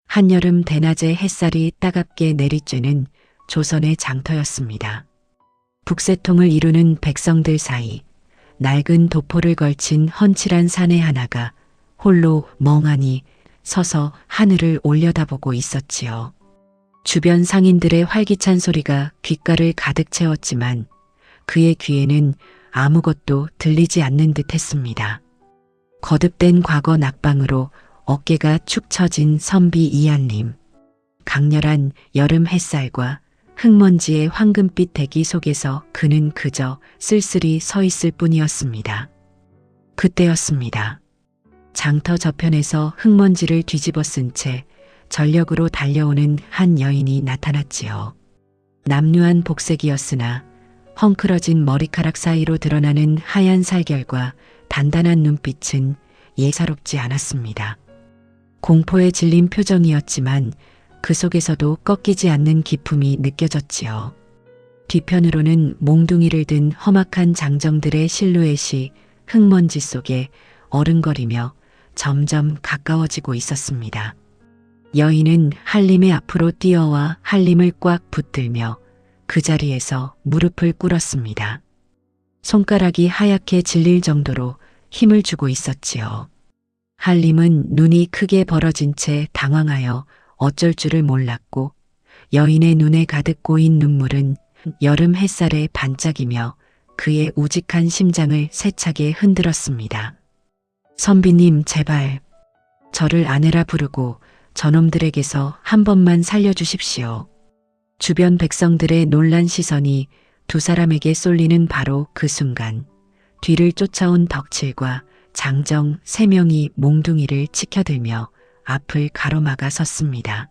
한여름 대낮에 햇살이 따갑게 내리쬐는 조선의 장터였습니다. 북새통을 이루는 백성들 사이 낡은 도포를 걸친 헌칠한 사내 하나가 홀로 멍하니 서서 하늘을 올려다보고 있었지요. 주변 상인들의 활기찬 소리가 귓가를 가득 채웠지만 그의 귀에는 아무것도 들리지 않는 듯 했습니다. 거듭된 과거 낙방으로 어깨가 축 처진 선비 이한림. 강렬한 여름 햇살과 흙먼지의 황금빛 대기 속에서 그는 그저 쓸쓸히 서 있을 뿐이었습니다. 그때였습니다. 장터 저편에서 흙먼지를 뒤집어 쓴 채 전력으로 달려오는 한 여인이 나타났지요. 남루한 복색이었으나 헝클어진 머리카락 사이로 드러나는 하얀 살결과 단단한 눈빛은 예사롭지 않았습니다. 공포에 질린 표정이었지만 그 속에서도 꺾이지 않는 기품이 느껴졌지요. 뒤편으로는 몽둥이를 든 험악한 장정들의 실루엣이 흙먼지 속에 어른거리며 점점 가까워지고 있었습니다. 여인은 한림의 앞으로 뛰어와 한림을 꽉 붙들며 그 자리에서 무릎을 꿇었습니다. 손가락이 하얗게 질릴 정도로 힘을 주고 있었지요. 한림은 눈이 크게 벌어진 채 당황하여 어쩔 줄을 몰랐고 여인의 눈에 가득 고인 눈물은 여름 햇살에 반짝이며 그의 우직한 심장을 세차게 흔들었습니다. 선비님, 제발 저를 아내라 부르고 저놈들에게서 한 번만 살려주십시오. 주변 백성들의 놀란 시선이 두 사람에게 쏠리는 바로 그 순간 뒤를 쫓아온 덕칠과 장정 세 명이 몽둥이를 치켜들며 앞을 가로막아 섰습니다.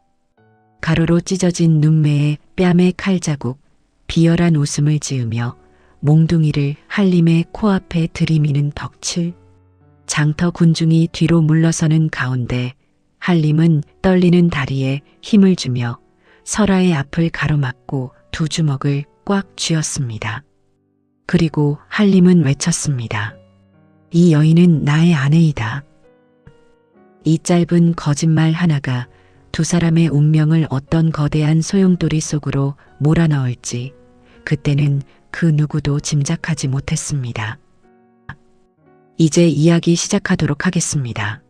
가로로 찢어진 눈매에 뺨에 칼자국, 비열한 웃음을 지으며 몽둥이를 한림의 코앞에 들이미는 덕칠. 장터 군중이 뒤로 물러서는 가운데 한림은 떨리는 다리에 힘을 주며 설아의 앞을 가로막고 두 주먹을 꽉 쥐었습니다. 그리고 한림은 외쳤습니다. 이 여인은 나의 아내이다. 이 짧은 거짓말 하나가 두 사람의 운명을 어떤 거대한 소용돌이 속으로 몰아넣을지 그때는 그 누구도 짐작하지 못했습니다. 이제 이야기 시작하도록 하겠습니다.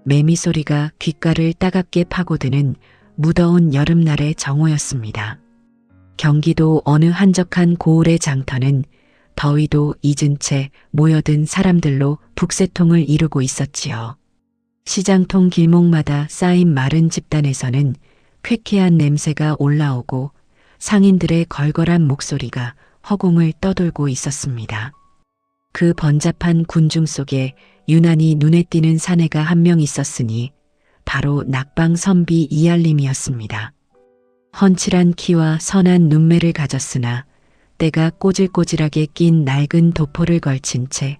매미 소리가 귓가를 따갑게 파고드는 무더운 여름날의 정오였습니다. 경기도 어느 한적한 고을의 장터는 더위도 잊은 채 모여든 사람들로 북새통을 이루고 있었지요. 시장통 길목마다 쌓인 마른 집단에서는 쾌쾌한 냄새가 올라오고 상인들의 걸걸한 목소리가 허공을 떠돌고 있었습니다. 그 번잡한 군중 속에 유난히 눈에 띄는 사내가 한 명 있었으니 바로 낙방 선비 이한림이었습니다. 헌칠한 키와 선한 눈매를 가졌으나 때가 꼬질꼬질하게 낀 낡은 도포를 걸친 채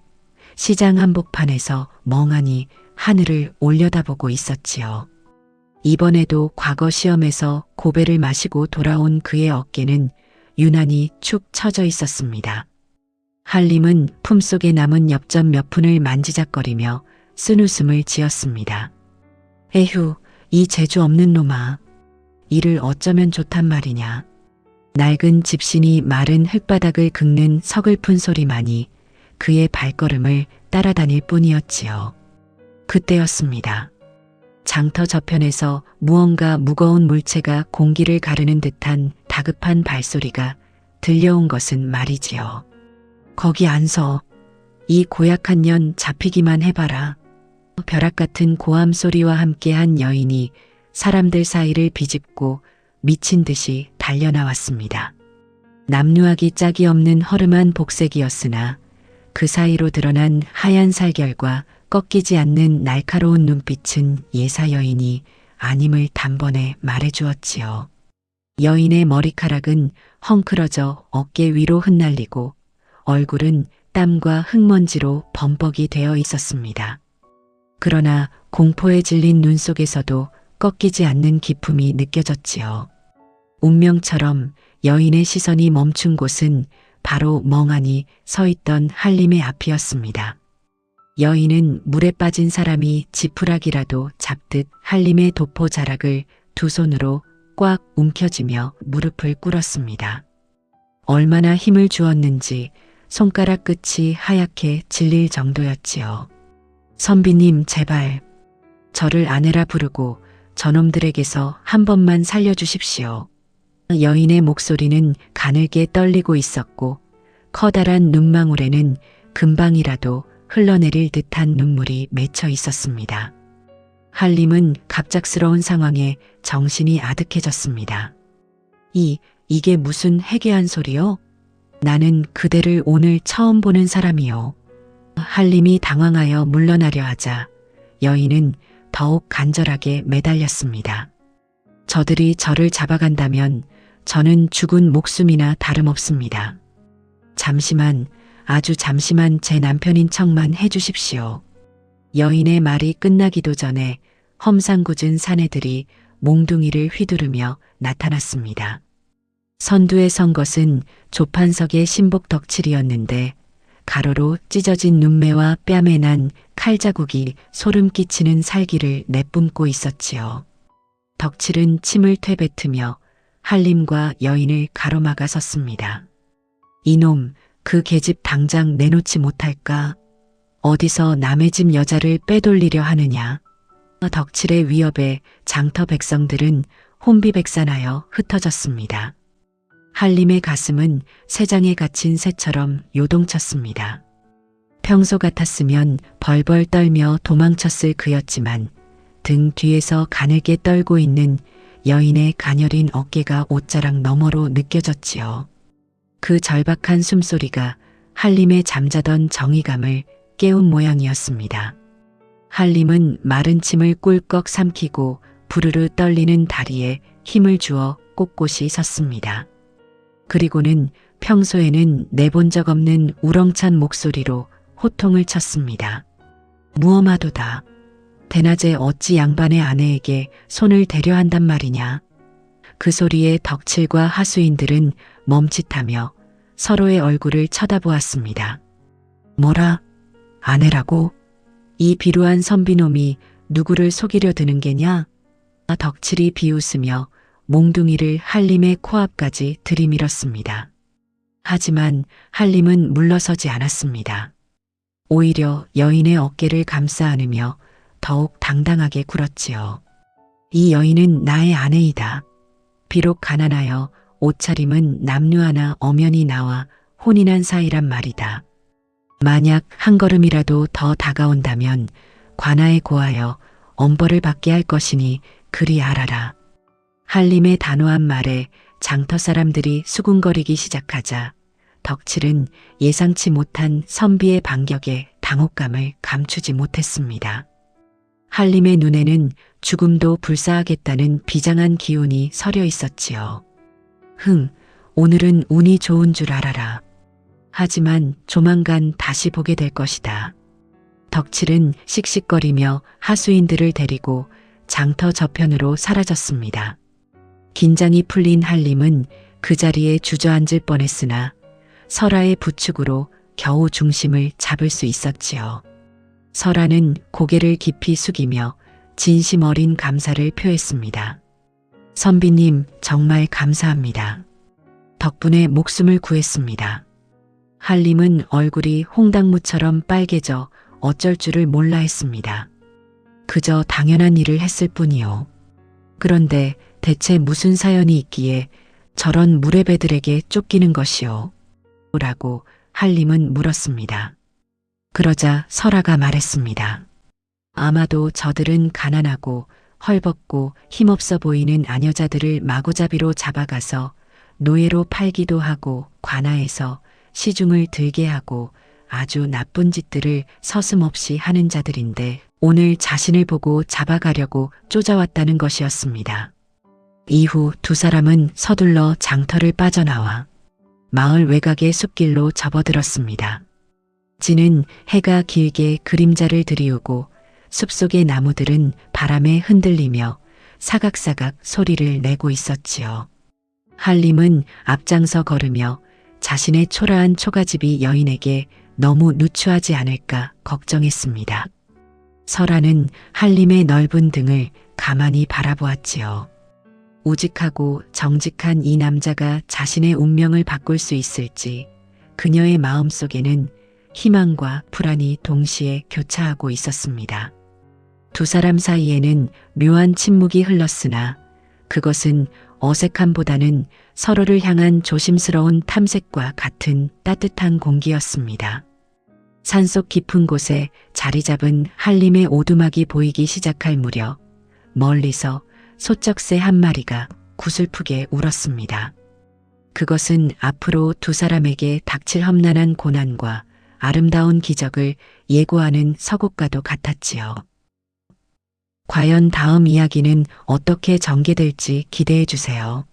시장 한복판에서 멍하니 하늘을 올려다보고 있었지요. 이번에도 과거 시험에서 고배를 마시고 돌아온 그의 어깨는 유난히 축 처져 있었습니다. 한림은 품속에 남은 엽전 몇 푼을 만지작거리며 쓴웃음을 지었습니다. 에휴, 이 재주 없는 놈아. 이를 어쩌면 좋단 말이냐. 낡은 집신이 마른 흙바닥을 긁는 서글픈 소리만이 그의 발걸음을 따라다닐 뿐이었지요. 그때였습니다. 장터 저편에서 무언가 무거운 물체가 공기를 가르는 듯한 다급한 발소리가 들려온 것은 말이지요. 거기 안 서. 이 고약한 년 잡히기만 해봐라. 벼락 같은 고함 소리와 함께한 여인이 사람들 사이를 비집고 미친 듯이 달려나왔습니다. 남루하기 짝이 없는 허름한 복색이었으나 그 사이로 드러난 하얀 살결과 꺾이지 않는 날카로운 눈빛은 예사 여인이 아님을 단번에 말해주었지요. 여인의 머리카락은 헝클어져 어깨 위로 흩날리고 얼굴은 땀과 흙먼지로 범벅이 되어 있었습니다. 그러나 공포에 질린 눈 속에서도 꺾이지 않는 기품이 느껴졌지요. 운명처럼 여인의 시선이 멈춘 곳은 바로 멍하니 서 있던 한림의 앞이었습니다. 여인은 물에 빠진 사람이 지푸라기라도 잡듯 한림의 도포 자락을 두 손으로 꽉 움켜쥐며 무릎을 꿇었습니다. 얼마나 힘을 주었는지 손가락 끝이 하얗게 질릴 정도였지요. 선비님 제발 저를 아내라 부르고 저놈들에게서 한 번만 살려주십시오. 여인의 목소리는 가늘게 떨리고 있었고 커다란 눈망울에는 금방이라도 흘러내릴 듯한 눈물이 맺혀 있었습니다. 한림은 갑작스러운 상황에 정신이 아득해졌습니다. 이게 무슨 해괴한 소리요? 나는 그대를 오늘 처음 보는 사람이요. 한림이 당황하여 물러나려 하자 여인은 더욱 간절하게 매달렸습니다. 저들이 저를 잡아간다면 저는 죽은 목숨이나 다름없습니다. 잠시만, 아주 잠시만 제 남편인 척만 해주십시오. 여인의 말이 끝나기도 전에 험상궂은 사내들이 몽둥이를 휘두르며 나타났습니다. 선두에 선 것은 조판석의 신복 덕칠이었는데 가로로 찢어진 눈매와 뺨에 난 칼자국이 소름 끼치는 살기를 내뿜고 있었지요. 덕칠은 침을 퇴뱉으며 한림과 여인을 가로막아 섰습니다. 이놈, 그 계집 당장 내놓지 못할까? 어디서 남의 집 여자를 빼돌리려 하느냐? 덕칠의 위협에 장터 백성들은 혼비백산하여 흩어졌습니다. 한림의 가슴은 새장에 갇힌 새처럼 요동쳤습니다. 평소 같았으면 벌벌 떨며 도망쳤을 그였지만 등 뒤에서 가늘게 떨고 있는 여인의 가녀린 어깨가 옷자락 너머로 느껴졌지요. 그 절박한 숨소리가 한림의 잠자던 정의감을 깨운 모양이었습니다. 한림은 마른 침을 꿀꺽 삼키고 부르르 떨리는 다리에 힘을 주어 꼿꼿이 섰습니다. 그리고는 평소에는 내본 적 없는 우렁찬 목소리로 호통을 쳤습니다. 무엄하도다. 대낮에 어찌 양반의 아내에게 손을 대려 한단 말이냐. 그 소리에 덕칠과 하수인들은 멈칫하며 서로의 얼굴을 쳐다보았습니다. 뭐라? 아내라고? 이 비루한 선비놈이 누구를 속이려 드는 게냐? 덕칠이 비웃으며 몽둥이를 한림의 코앞까지 들이밀었습니다. 하지만 한림은 물러서지 않았습니다. 오히려 여인의 어깨를 감싸 안으며 더욱 당당하게 굴었지요. 이 여인은 나의 아내이다. 비록 가난하여 옷차림은 남녀 하나 엄연히 나와 혼인한 사이란 말이다. 만약 한 걸음이라도 더 다가온다면 관아에 고하여 엄벌을 받게 할 것이니 그리 알아라. 한림의 단호한 말에 장터 사람들이 수군거리기 시작하자 덕칠은 예상치 못한 선비의 반격에 당혹감을 감추지 못했습니다. 한림의 눈에는 죽음도 불사하겠다는 비장한 기운이 서려 있었지요. 오늘은 운이 좋은 줄 알아라. 하지만 조만간 다시 보게 될 것이다. 덕칠은 씩씩거리며 하수인들을 데리고 장터 저편으로 사라졌습니다. 긴장이 풀린 한림은 그 자리에 주저앉을 뻔했으나 설아의 부축으로 겨우 중심을 잡을 수 있었지요. 설아는 고개를 깊이 숙이며 진심 어린 감사를 표했습니다. 선비님 정말 감사합니다. 덕분에 목숨을 구했습니다. 한림은 얼굴이 홍당무처럼 빨개져 어쩔 줄을 몰라 했습니다. 그저 당연한 일을 했을 뿐이요. 그런데 대체 무슨 사연이 있기에 저런 무례배들에게 쫓기는 것이요? 라고 한림은 물었습니다. 그러자 설아가 말했습니다. 아마도 저들은 가난하고 헐벗고 힘없어 보이는 아녀자들을 마구잡이로 잡아가서 노예로 팔기도 하고 관아에서 시중을 들게 하고 아주 나쁜 짓들을 서슴없이 하는 자들인데 오늘 자신을 보고 잡아가려고 쫓아왔다는 것이었습니다. 이후 두 사람은 서둘러 장터를 빠져나와 마을 외곽의 숲길로 접어들었습니다. 지는 해가 길게 그림자를 들이우고 숲속의 나무들은 바람에 흔들리며 사각사각 소리를 내고 있었지요. 한림은 앞장서 걸으며 자신의 초라한 초가집이 여인에게 너무 누추하지 않을까 걱정했습니다. 설아는 한림의 넓은 등을 가만히 바라보았지요. 우직하고 정직한 이 남자가 자신의 운명을 바꿀 수 있을지 그녀의 마음속에는 희망과 불안이 동시에 교차하고 있었습니다. 두 사람 사이에는 묘한 침묵이 흘렀으나 그것은 어색함보다는 서로를 향한 조심스러운 탐색과 같은 따뜻한 공기였습니다. 산속 깊은 곳에 자리 잡은 한림의 오두막이 보이기 시작할 무렵 멀리서 소쩍새 한 마리가 구슬프게 울었습니다. 그것은 앞으로 두 사람에게 닥칠 험난한 고난과 아름다운 기적을 예고하는 서곡과도 같았지요. 과연 다음 이야기는 어떻게 전개될지 기대해 주세요.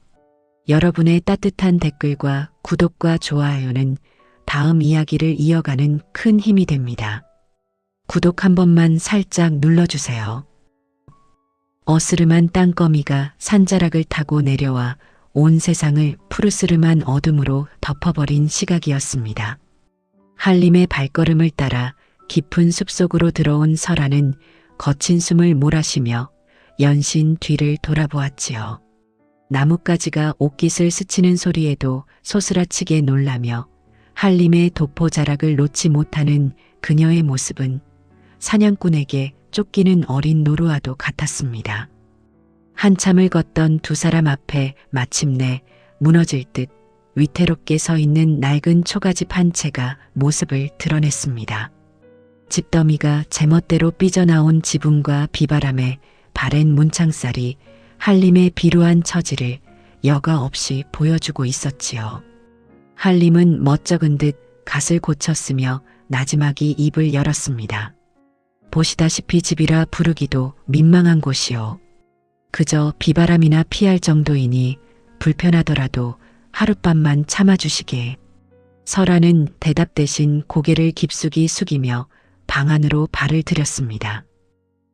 여러분의 따뜻한 댓글과 구독과 좋아요는 다음 이야기를 이어가는 큰 힘이 됩니다. 구독 한 번만 살짝 눌러주세요. 어스름한 땅거미가 산자락을 타고 내려와 온 세상을 푸르스름한 어둠으로 덮어버린 시각이었습니다. 한림의 발걸음을 따라 깊은 숲속으로 들어온 설아는 거친 숨을 몰아쉬며 연신 뒤를 돌아보았지요. 나뭇가지가 옷깃을 스치는 소리에도 소스라치게 놀라며 한림의 도포 자락을 놓지 못하는 그녀의 모습은 사냥꾼에게 쫓기는 어린 노루와도 같았습니다. 한참을 걷던 두 사람 앞에 마침내 무너질 듯 위태롭게 서 있는 낡은 초가집 한 채가 모습을 드러냈습니다. 집더미가 제멋대로 삐져나온 지붕과 비바람에 바랜 문창살이 한림의 비루한 처지를 여과 없이 보여주고 있었지요. 한림은 멋쩍은 듯 갓을 고쳤으며 나지막이 입을 열었습니다. 보시다시피 집이라 부르기도 민망한 곳이요. 그저 비바람이나 피할 정도이니 불편하더라도 하룻밤만 참아주시게. 설아는 대답 대신 고개를 깊숙이 숙이며 방 안으로 발을 들였습니다.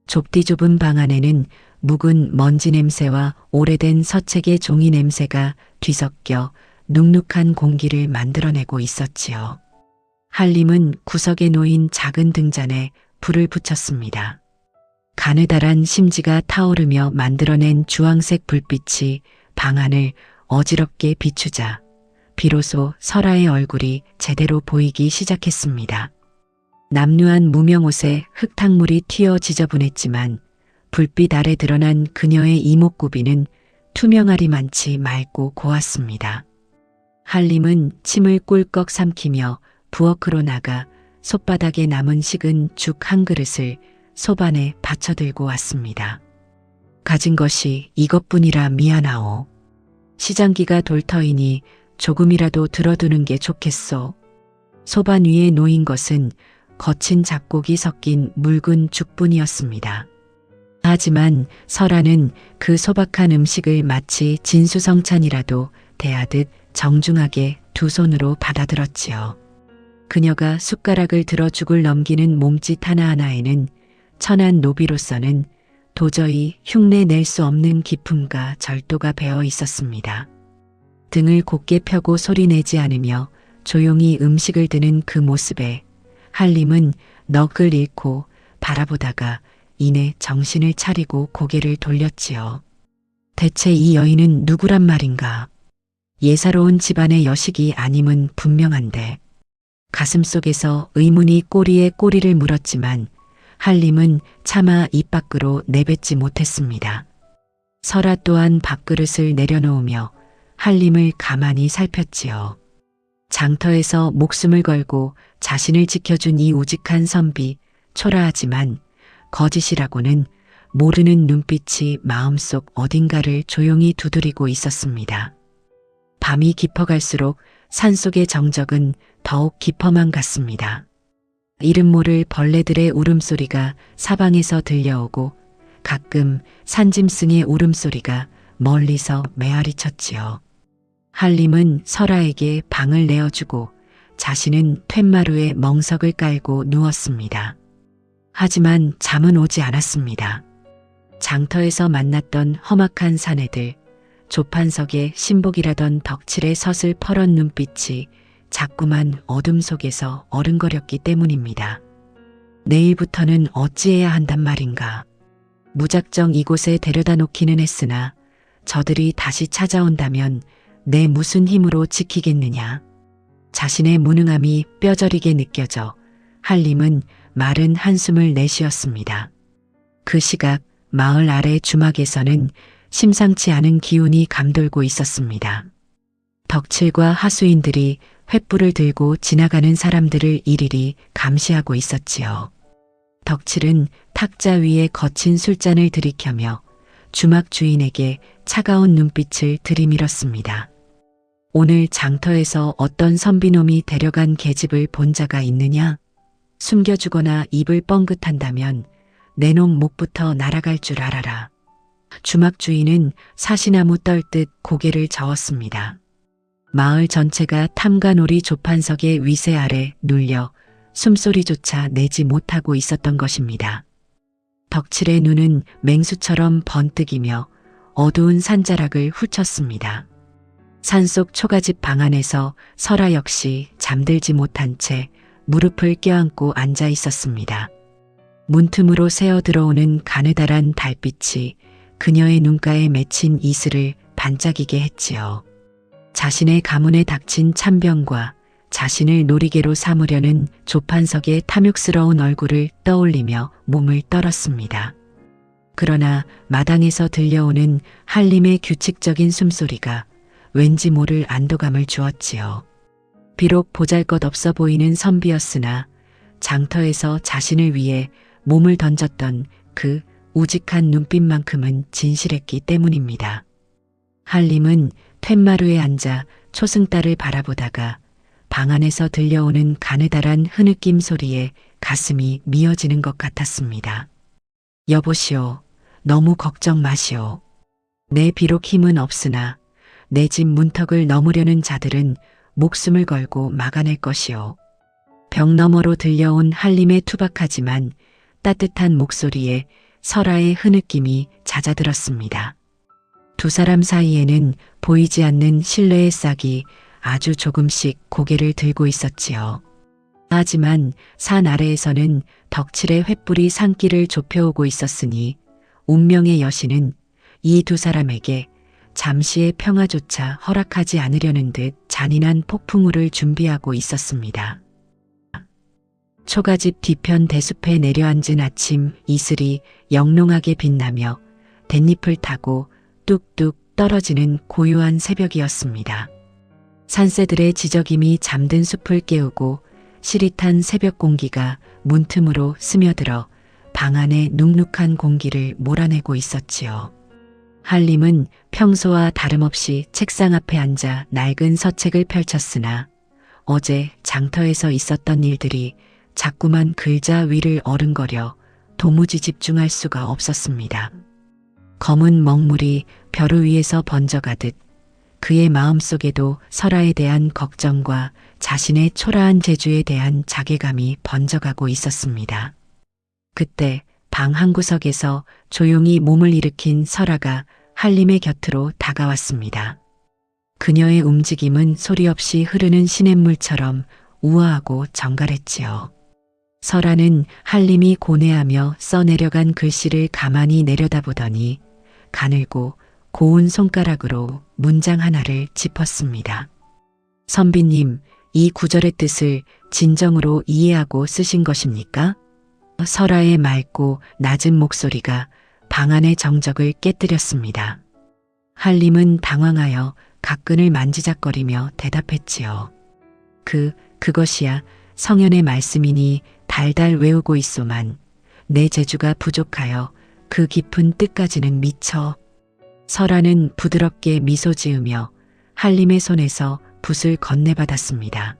좁디 좁은 방 안에는 묵은 먼지 냄새와 오래된 서책의 종이 냄새가 뒤섞여 눅눅한 공기를 만들어내고 있었지요. 한림은 구석에 놓인 작은 등잔에 불을 붙였습니다. 가느다란 심지가 타오르며 만들어낸 주황색 불빛이 방 안을 어지럽게 비추자 비로소 설아의 얼굴이 제대로 보이기 시작했습니다. 남루한 무명옷에 흙탕물이 튀어 지저분했지만 불빛 아래 드러난 그녀의 이목구비는 투명하리만치 맑고 고왔습니다. 한림은 침을 꿀꺽 삼키며 부엌으로 나가 솥바닥에 남은 식은 죽 한 그릇을 소반에 받쳐들고 왔습니다. 가진 것이 이것뿐이라 미안하오. 시장기가 돌 터이니 조금이라도 들어두는 게 좋겠소. 소반 위에 놓인 것은 거친 잡곡이 섞인 묽은 죽뿐이었습니다. 하지만 설아는 그 소박한 음식을 마치 진수성찬이라도 대하듯 정중하게 두 손으로 받아들었지요. 그녀가 숟가락을 들어 죽을 넘기는 몸짓 하나하나에는 천한 노비로서는 도저히 흉내 낼 수 없는 기품과 절도가 배어 있었습니다. 등을 곧게 펴고 소리내지 않으며 조용히 음식을 드는 그 모습에 한림은 넋을 잃고 바라보다가 이내 정신을 차리고 고개를 돌렸지요. 대체 이 여인은 누구란 말인가? 예사로운 집안의 여식이 아님은 분명한데 가슴속에서 의문이 꼬리에 꼬리를 물었지만 한림은 차마 입 밖으로 내뱉지 못했습니다. 설아 또한 밥그릇을 내려놓으며 한림을 가만히 살폈지요. 장터에서 목숨을 걸고 자신을 지켜준 이 우직한 선비, 초라하지만 거짓이라고는 모르는 눈빛이 마음속 어딘가를 조용히 두드리고 있었습니다. 밤이 깊어갈수록 산속의 정적은 더욱 깊어만 갔습니다. 이름 모를 벌레들의 울음소리가 사방에서 들려오고 가끔 산짐승의 울음소리가 멀리서 메아리쳤지요. 한림은 설아에게 방을 내어주고 자신은 툇마루에 멍석을 깔고 누웠습니다. 하지만 잠은 오지 않았습니다. 장터에서 만났던 험악한 사내들, 조판석에 신복이라던 덕칠의 서슬 퍼런 눈빛이 자꾸만 어둠 속에서 어른거렸기 때문입니다. 내일부터는 어찌해야 한단 말인가. 무작정 이곳에 데려다 놓기는 했으나 저들이 다시 찾아온다면 내 무슨 힘으로 지키겠느냐. 자신의 무능함이 뼈저리게 느껴져 한림은 마른 한숨을 내쉬었습니다. 그 시각 마을 아래 주막에서는 심상치 않은 기운이 감돌고 있었습니다. 덕칠과 하수인들이 횃불을 들고 지나가는 사람들을 일일이 감시하고 있었지요. 덕칠은 탁자 위에 거친 술잔을 들이켜며 주막 주인에게 차가운 눈빛을 들이밀었습니다. 오늘 장터에서 어떤 선비놈이 데려간 계집을 본 자가 있느냐? 숨겨주거나 입을 뻥긋한다면 내 놈 목부터 날아갈 줄 알아라. 주막 주인은 사시나무 떨듯 고개를 저었습니다. 마을 전체가 탐관오리 조판석의 위세 아래 눌려 숨소리조차 내지 못하고 있었던 것입니다. 덕칠의 눈은 맹수처럼 번뜩이며 어두운 산자락을 훑쳤습니다. 산속 초가집 방 안에서 설아 역시 잠들지 못한 채 무릎을 껴안고 앉아 있었습니다. 문틈으로 새어 들어오는 가느다란 달빛이 그녀의 눈가에 맺힌 이슬을 반짝이게 했지요. 자신의 가문에 닥친 참병과 자신을 놀이개로 삼으려는 조판석의 탐욕스러운 얼굴을 떠올리며 몸을 떨었습니다. 그러나 마당에서 들려오는 한림의 규칙적인 숨소리가 왠지 모를 안도감을 주었지요. 비록 보잘것없어 보이는 선비였으나 장터에서 자신을 위해 몸을 던졌던 그 우직한 눈빛만큼은 진실했기 때문입니다. 한림은 툇마루에 앉아 초승달을 바라보다가 방 안에서 들려오는 가느다란 흐느낌 소리에 가슴이 미어지는 것 같았습니다. 여보시오, 너무 걱정 마시오. 내 비록 힘은 없으나 내 집 문턱을 넘으려는 자들은 목숨을 걸고 막아낼 것이오. 벽 너머로 들려온 한림의 투박하지만 따뜻한 목소리에 설아의 흐느낌이 잦아들었습니다. 두 사람 사이에는 보이지 않는 신뢰의 싹이 아주 조금씩 고개를 들고 있었지요. 하지만 산 아래에서는 덕칠의 횃불이 산길을 좁혀오고 있었으니 운명의 여신은 이 두 사람에게 잠시의 평화조차 허락하지 않으려는 듯 잔인한 폭풍우를 준비하고 있었습니다. 초가집 뒤편 대숲에 내려앉은 아침 이슬이 영롱하게 빛나며 댄잎을 타고 뚝뚝 떨어지는 고요한 새벽이었습니다. 산새들의 지저김이 잠든 숲을 깨우고 시릿한 새벽 공기가 문틈으로 스며들어 방 안의 눅눅한 공기를 몰아내고 있었지요. 한림은 평소와 다름없이 책상 앞에 앉아 낡은 서책을 펼쳤으나 어제 장터에서 있었던 일들이 자꾸만 글자 위를 어른거려 도무지 집중할 수가 없었습니다. 검은 먹물이 벼루 위에서 번져가듯 그의 마음속에도 설아에 대한 걱정과 자신의 초라한 재주에 대한 자괴감이 번져가고 있었습니다. 그때 방 한 구석에서 조용히 몸을 일으킨 설아가 한림의 곁으로 다가왔습니다. 그녀의 움직임은 소리 없이 흐르는 시냇물처럼 우아하고 정갈했지요. 설아는 한림이 고뇌하며 써내려간 글씨를 가만히 내려다보더니 가늘고 고운 손가락으로 문장 하나를 짚었습니다. 선비님, 이 구절의 뜻을 진정으로 이해하고 쓰신 것입니까? 설아의 맑고 낮은 목소리가 방 안의 정적을 깨뜨렸습니다. 한림은 당황하여 가끈을 만지작거리며 대답했지요. 그것이야 성현의 말씀이니 달달 외우고 있소만 내 재주가 부족하여 그 깊은 뜻까지는 미처. 설아는 부드럽게 미소 지으며 한림의 손에서 붓을 건네받았습니다.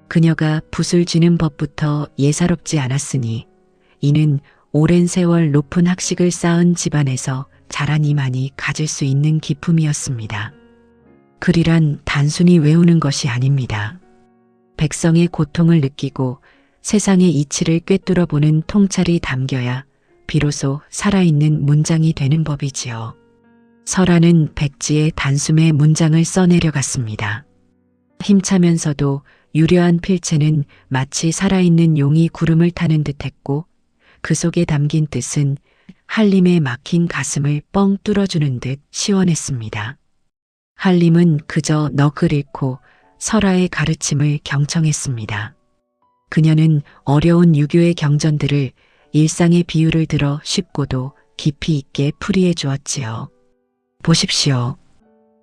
그녀가 붓을 쥐는 법부터 예사롭지 않았으니 이는 오랜 세월 높은 학식을 쌓은 집안에서 자란 이만이 가질 수 있는 기품이었습니다. 글이란 단순히 외우는 것이 아닙니다. 백성의 고통을 느끼고 세상의 이치를 꿰뚫어 보는 통찰이 담겨야 비로소 살아있는 문장이 되는 법이지요. 설아는 백지에 단숨에 문장을 써내려갔습니다. 힘차면서도 유려한 필체는 마치 살아있는 용이 구름을 타는 듯했고 그 속에 담긴 뜻은 한림의 막힌 가슴을 뻥 뚫어주는 듯 시원했습니다. 한림은 그저 넋을 잃고 설아의 가르침을 경청했습니다. 그녀는 어려운 유교의 경전들을 일상의 비유를 들어 쉽고도 깊이 있게 풀이해 주었지요. 보십시오.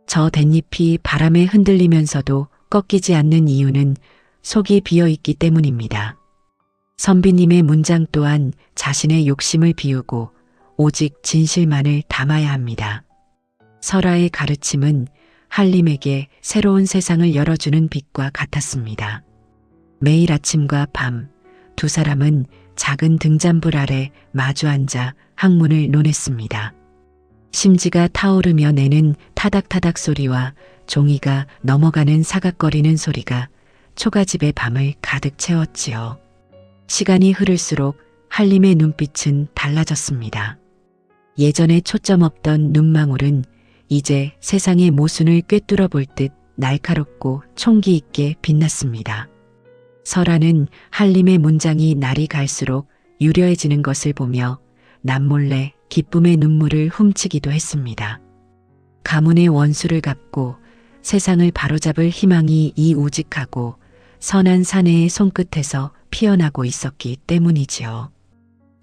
저 댄잎이 바람에 흔들리면서도 꺾이지 않는 이유는 속이 비어 있기 때문입니다. 선비님의 문장 또한 자신의 욕심을 비우고 오직 진실만을 담아야 합니다. 설아의 가르침은 한림에게 새로운 세상을 열어주는 빛과 같았습니다. 매일 아침과 밤 두 사람은 작은 등잔불 아래 마주 앉아 학문을 논했습니다. 심지가 타오르며 내는 타닥타닥 소리와 종이가 넘어가는 사각거리는 소리가 초가집의 밤을 가득 채웠지요. 시간이 흐를수록 한림의 눈빛은 달라졌습니다. 예전에 초점 없던 눈망울은 이제 세상의 모순을 꿰뚫어 볼 듯 날카롭고 총기 있게 빛났습니다. 설아는 한림의 문장이 날이 갈수록 유려해지는 것을 보며 남몰래 기쁨의 눈물을 훔치기도 했습니다. 가문의 원수를 갚고 세상을 바로잡을 희망이 이 우직하고 선한 사내의 손끝에서 피어나고 있었기 때문이지요.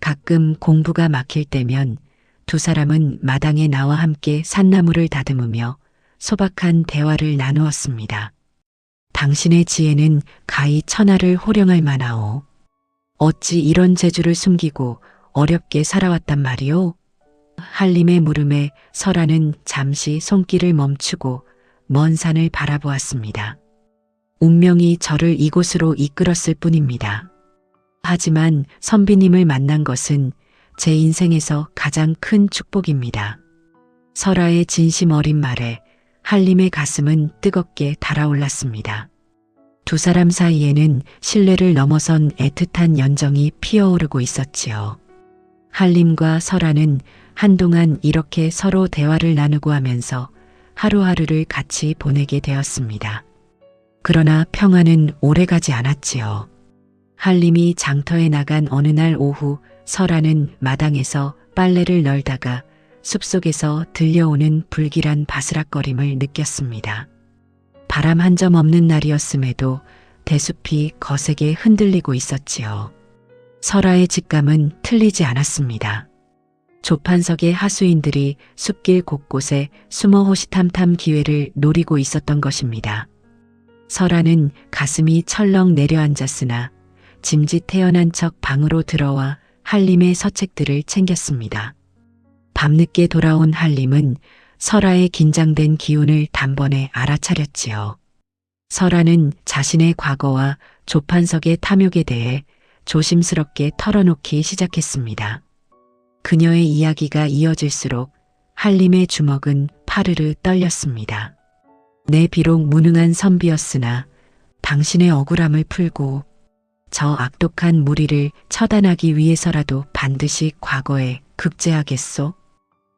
가끔 공부가 막힐 때면 두 사람은 마당에 나와 함께 산나물을 다듬으며 소박한 대화를 나누었습니다. 당신의 지혜는 가히 천하를 호령할 만하오. 어찌 이런 재주를 숨기고 어렵게 살아왔단 말이오? 한림의 물음에 설아는 잠시 손길을 멈추고 먼 산을 바라보았습니다. 운명이 저를 이곳으로 이끌었을 뿐입니다. 하지만 선비님을 만난 것은 제 인생에서 가장 큰 축복입니다. 설아의 진심 어린 말에 한림의 가슴은 뜨겁게 달아올랐습니다. 두 사람 사이에는 신뢰를 넘어선 애틋한 연정이 피어오르고 있었지요. 한림과 설아는 한동안 이렇게 서로 대화를 나누고 하면서 하루하루를 같이 보내게 되었습니다. 그러나 평화는 오래가지 않았지요. 한림이 장터에 나간 어느 날 오후 설아는 마당에서 빨래를 널다가 숲속에서 들려오는 불길한 바스락거림을 느꼈습니다. 바람 한 점 없는 날이었음에도 대숲이 거세게 흔들리고 있었지요. 설아의 직감은 틀리지 않았습니다. 조판석의 하수인들이 숲길 곳곳에 숨어 호시탐탐 기회를 노리고 있었던 것입니다. 설아는 가슴이 철렁 내려앉았으나 짐짓 태어난 척 방으로 들어와 한림의 서책들을 챙겼습니다. 밤늦게 돌아온 한림은 설아의 긴장된 기운을 단번에 알아차렸지요. 설아는 자신의 과거와 조판석의 탐욕에 대해 조심스럽게 털어놓기 시작했습니다. 그녀의 이야기가 이어질수록 한림의 주먹은 파르르 떨렸습니다. 내 비록 무능한 선비였으나 당신의 억울함을 풀고 저 악독한 무리를 처단하기 위해서라도 반드시 과거에 급제하겠소?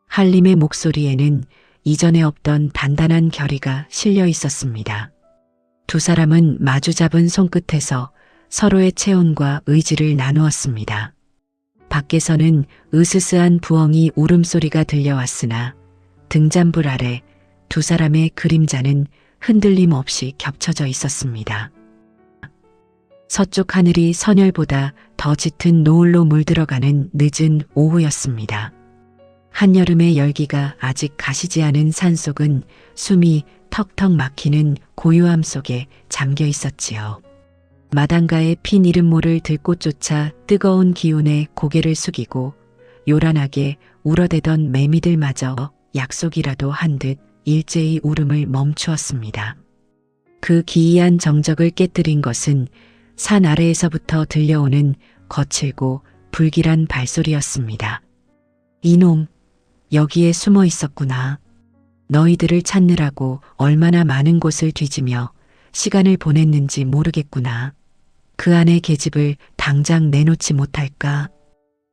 한림의 목소리에는 이전에 없던 단단한 결의가 실려 있었습니다. 두 사람은 마주 잡은 손끝에서 서로의 체온과 의지를 나누었습니다. 밖에서는 으스스한 부엉이 울음소리가 들려왔으나 등잔불 아래 두 사람의 그림자는 흔들림 없이 겹쳐져 있었습니다. 서쪽 하늘이 선열보다 더 짙은 노을로 물들어가는 늦은 오후였습니다. 한여름의 열기가 아직 가시지 않은 산속은 숨이 턱턱 막히는 고요함 속에 잠겨 있었지요. 마당가에 핀 이른모를 들꽃 쫓아 뜨거운 기운에 고개를 숙이고 요란하게 울어대던 매미들마저 약속이라도 한 듯 일제히 울음을 멈추었습니다. 그 기이한 정적을 깨뜨린 것은 산 아래에서부터 들려오는 거칠고 불길한 발소리였습니다. 이놈, 여기에 숨어 있었구나. 너희들을 찾느라고 얼마나 많은 곳을 뒤지며 시간을 보냈는지 모르겠구나. 그 안의 계집을 당장 내놓지 못할까?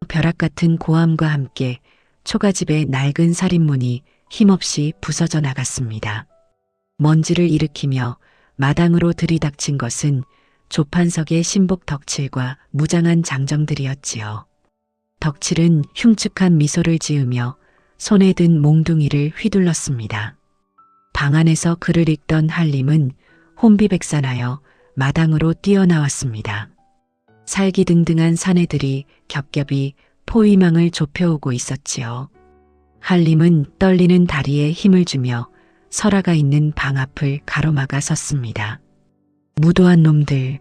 벼락 같은 고함과 함께 초가집의 낡은 살인문이 힘없이 부서져 나갔습니다. 먼지를 일으키며 마당으로 들이닥친 것은 조판석의 신복 덕칠과 무장한 장정들이었지요. 덕칠은 흉측한 미소를 지으며 손에 든 몽둥이를 휘둘렀습니다. 방 안에서 글을 읽던 한림은 혼비백산하여 마당으로 뛰어나왔습니다. 살기등등한 사내들이 겹겹이 포위망을 좁혀오고 있었지요. 한림은 떨리는 다리에 힘을 주며 설아가 있는 방 앞을 가로막아 섰습니다. 무도한 놈들,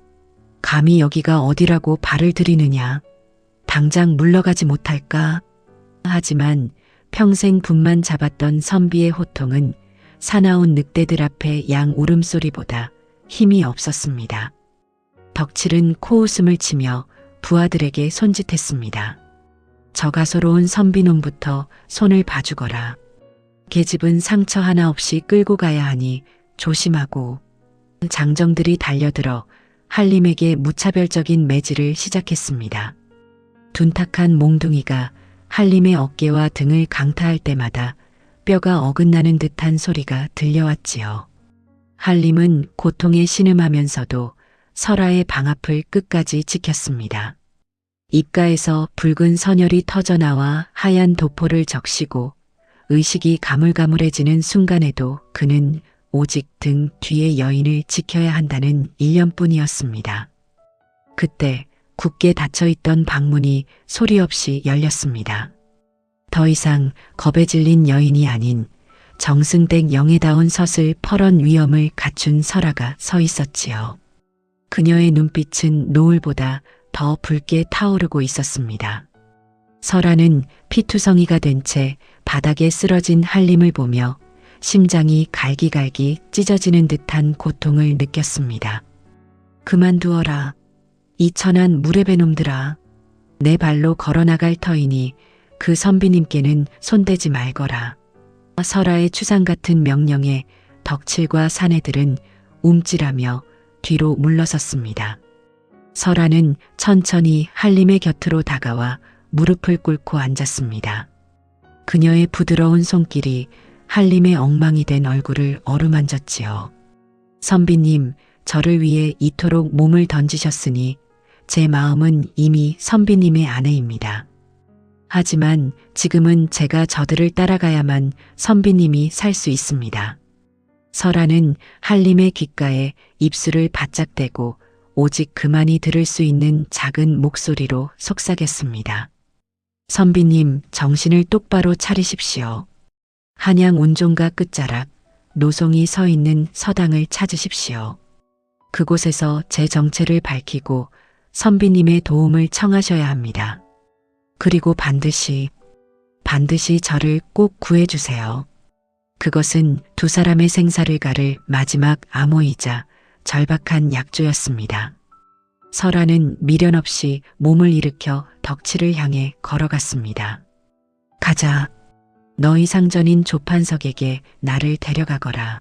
감히 여기가 어디라고 발을 들이느냐. 당장 물러가지 못할까? 하지만 평생 분만 잡았던 선비의 호통은 사나운 늑대들 앞에 양 울음소리보다 힘이 없었습니다. 덕칠은 코웃음을 치며 부하들에게 손짓했습니다. 저가소로운 선비놈부터 손을 봐주거라. 계집은 상처 하나 없이 끌고 가야 하니 조심하고. 장정들이 달려들어 한림에게 무차별적인 매질을 시작했습니다. 둔탁한 몽둥이가 한림의 어깨와 등을 강타할 때마다 뼈가 어긋나는 듯한 소리가 들려왔지요. 한림은 고통에 신음하면서도 설아의 방 앞을 끝까지 지켰습니다. 입가에서 붉은 선혈이 터져나와 하얀 도포를 적시고 의식이 가물가물해지는 순간에도 그는 오직 등 뒤의 여인을 지켜야 한다는 일념뿐이었습니다. 그때 굳게 닫혀있던 방문이 소리 없이 열렸습니다. 더 이상 겁에 질린 여인이 아닌 정승댁 영예다운 서슬 퍼런 위엄을 갖춘 설아가 서 있었지요. 그녀의 눈빛은 노을보다 더 붉게 타오르고 있었습니다. 설아는 피투성이가 된 채 바닥에 쓰러진 한림을 보며 심장이 갈기갈기 찢어지는 듯한 고통을 느꼈습니다. 그만두어라. 이 천한 무례배 놈들아. 내 발로 걸어나갈 터이니 그 선비님께는 손대지 말거라. 설아의 추상 같은 명령에 덕칠과 사내들은 움찔하며 뒤로 물러섰습니다. 설아는 천천히 한림의 곁으로 다가와 무릎을 꿇고 앉았습니다. 그녀의 부드러운 손길이 한림의 엉망이 된 얼굴을 어루만졌지요. 선비님, 저를 위해 이토록 몸을 던지셨으니 제 마음은 이미 선비님의 아내입니다. 하지만 지금은 제가 저들을 따라가야만 선비님이 살 수 있습니다. 설아는 한림의 귓가에 입술을 바짝 대고 오직 그만이 들을 수 있는 작은 목소리로 속삭였습니다. 선비님, 정신을 똑바로 차리십시오. 한양 온종가 끝자락 노송이 서 있는 서당을 찾으십시오. 그곳에서 제 정체를 밝히고 선비님의 도움을 청하셔야 합니다. 그리고 반드시 저를 꼭 구해주세요. 그것은 두 사람의 생사를 가를 마지막 암호이자 절박한 약조였습니다. 설아는 미련 없이 몸을 일으켜 덕칠을 향해 걸어갔습니다. 가자. 너희 상전인 조판석에게 나를 데려가거라.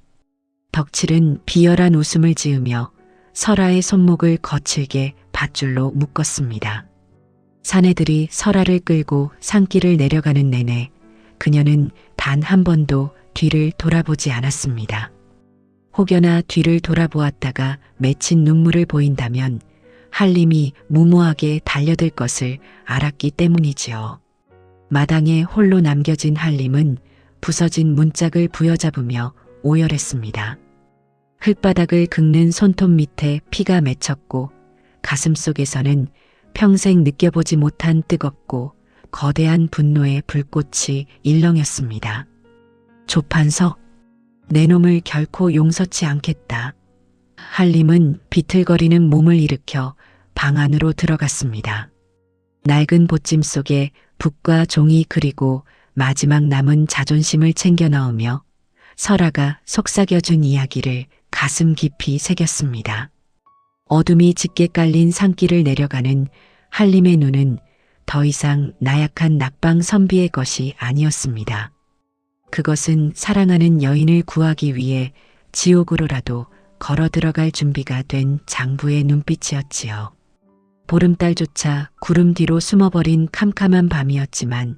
덕칠은 비열한 웃음을 지으며 설아의 손목을 거칠게 밧줄로 묶었습니다. 사내들이 설아를 끌고 산길을 내려가는 내내 그녀는 단 한 번도 뒤를 돌아보지 않았습니다. 혹여나 뒤를 돌아보았다가 맺힌 눈물을 보인다면 한림이 무모하게 달려들 것을 알았기 때문이지요. 마당에 홀로 남겨진 한림은 부서진 문짝을 부여잡으며 오열했습니다. 흙바닥을 긁는 손톱 밑에 피가 맺혔고 가슴속에서는 평생 느껴보지 못한 뜨겁고 거대한 분노의 불꽃이 일렁였습니다. 조판석, 내 놈을 결코 용서치 않겠다. 한림은 비틀거리는 몸을 일으켜 방 안으로 들어갔습니다. 낡은 보찜 속에 붓과 종이 그리고 마지막 남은 자존심을 챙겨 넣으며 설아가 속삭여준 이야기를 가슴 깊이 새겼습니다. 어둠이 짙게 깔린 산길을 내려가는 한림의 눈은 더 이상 나약한 낙방 선비의 것이 아니었습니다. 그것은 사랑하는 여인을 구하기 위해 지옥으로라도 걸어 들어갈 준비가 된 장부의 눈빛이었지요. 보름달조차 구름 뒤로 숨어버린 캄캄한 밤이었지만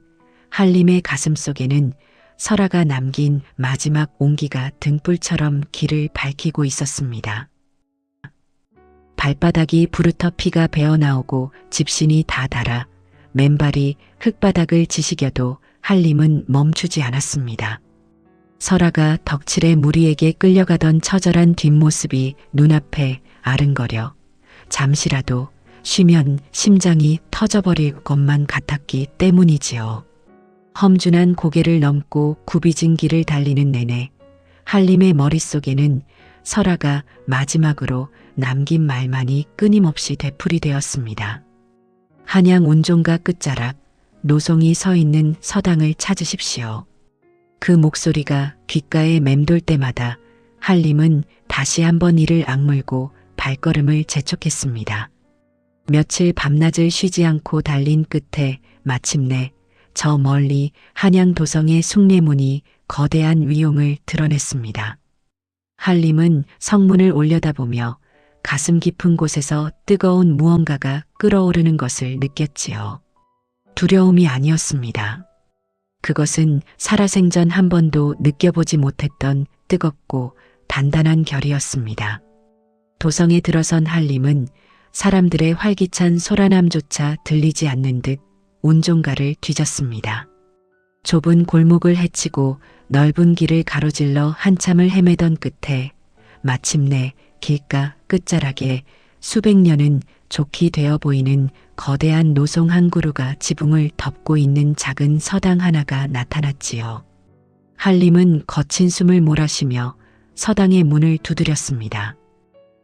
한림의 가슴 속에는 설아가 남긴 마지막 온기가 등불처럼 길을 밝히고 있었습니다. 발바닥이 부르터 피가 배어나오고 집신이 다 닳아 맨발이 흙바닥을 지시겨도 한림은 멈추지 않았습니다. 설아가 덕칠의 무리에게 끌려가던 처절한 뒷모습이 눈앞에 아른거려 잠시라도 쉬면 심장이 터져버릴 것만 같았기 때문이지요. 험준한 고개를 넘고 굽이진 길을 달리는 내내 한림의 머릿속에는 설아가 마지막으로 남긴 말만이 끊임없이 되풀이되었습니다. 한양 운종가 끝자락 노송이 서 있는 서당을 찾으십시오. 그 목소리가 귓가에 맴돌 때마다 한림은 다시 한번 이를 악물고 발걸음을 재촉했습니다. 며칠 밤낮을 쉬지 않고 달린 끝에 마침내 저 멀리 한양 도성의 숭례문이 거대한 위용을 드러냈습니다. 한림은 성문을 올려다보며 가슴 깊은 곳에서 뜨거운 무언가가 끓어오르는 것을 느꼈지요. 두려움이 아니었습니다. 그것은 살아생전 한 번도 느껴보지 못했던 뜨겁고 단단한 결이었습니다. 도성에 들어선 한림은 사람들의 활기찬 소란함조차 들리지 않는 듯 운종가를 뒤졌습니다. 좁은 골목을 헤치고 넓은 길을 가로질러 한참을 헤매던 끝에 마침내 길가 끝자락에 수백 년은 좋게 되어 보이는 거대한 노송 한 그루가 지붕을 덮고 있는 작은 서당 하나가 나타났지요. 한림은 거친 숨을 몰아쉬며 서당의 문을 두드렸습니다.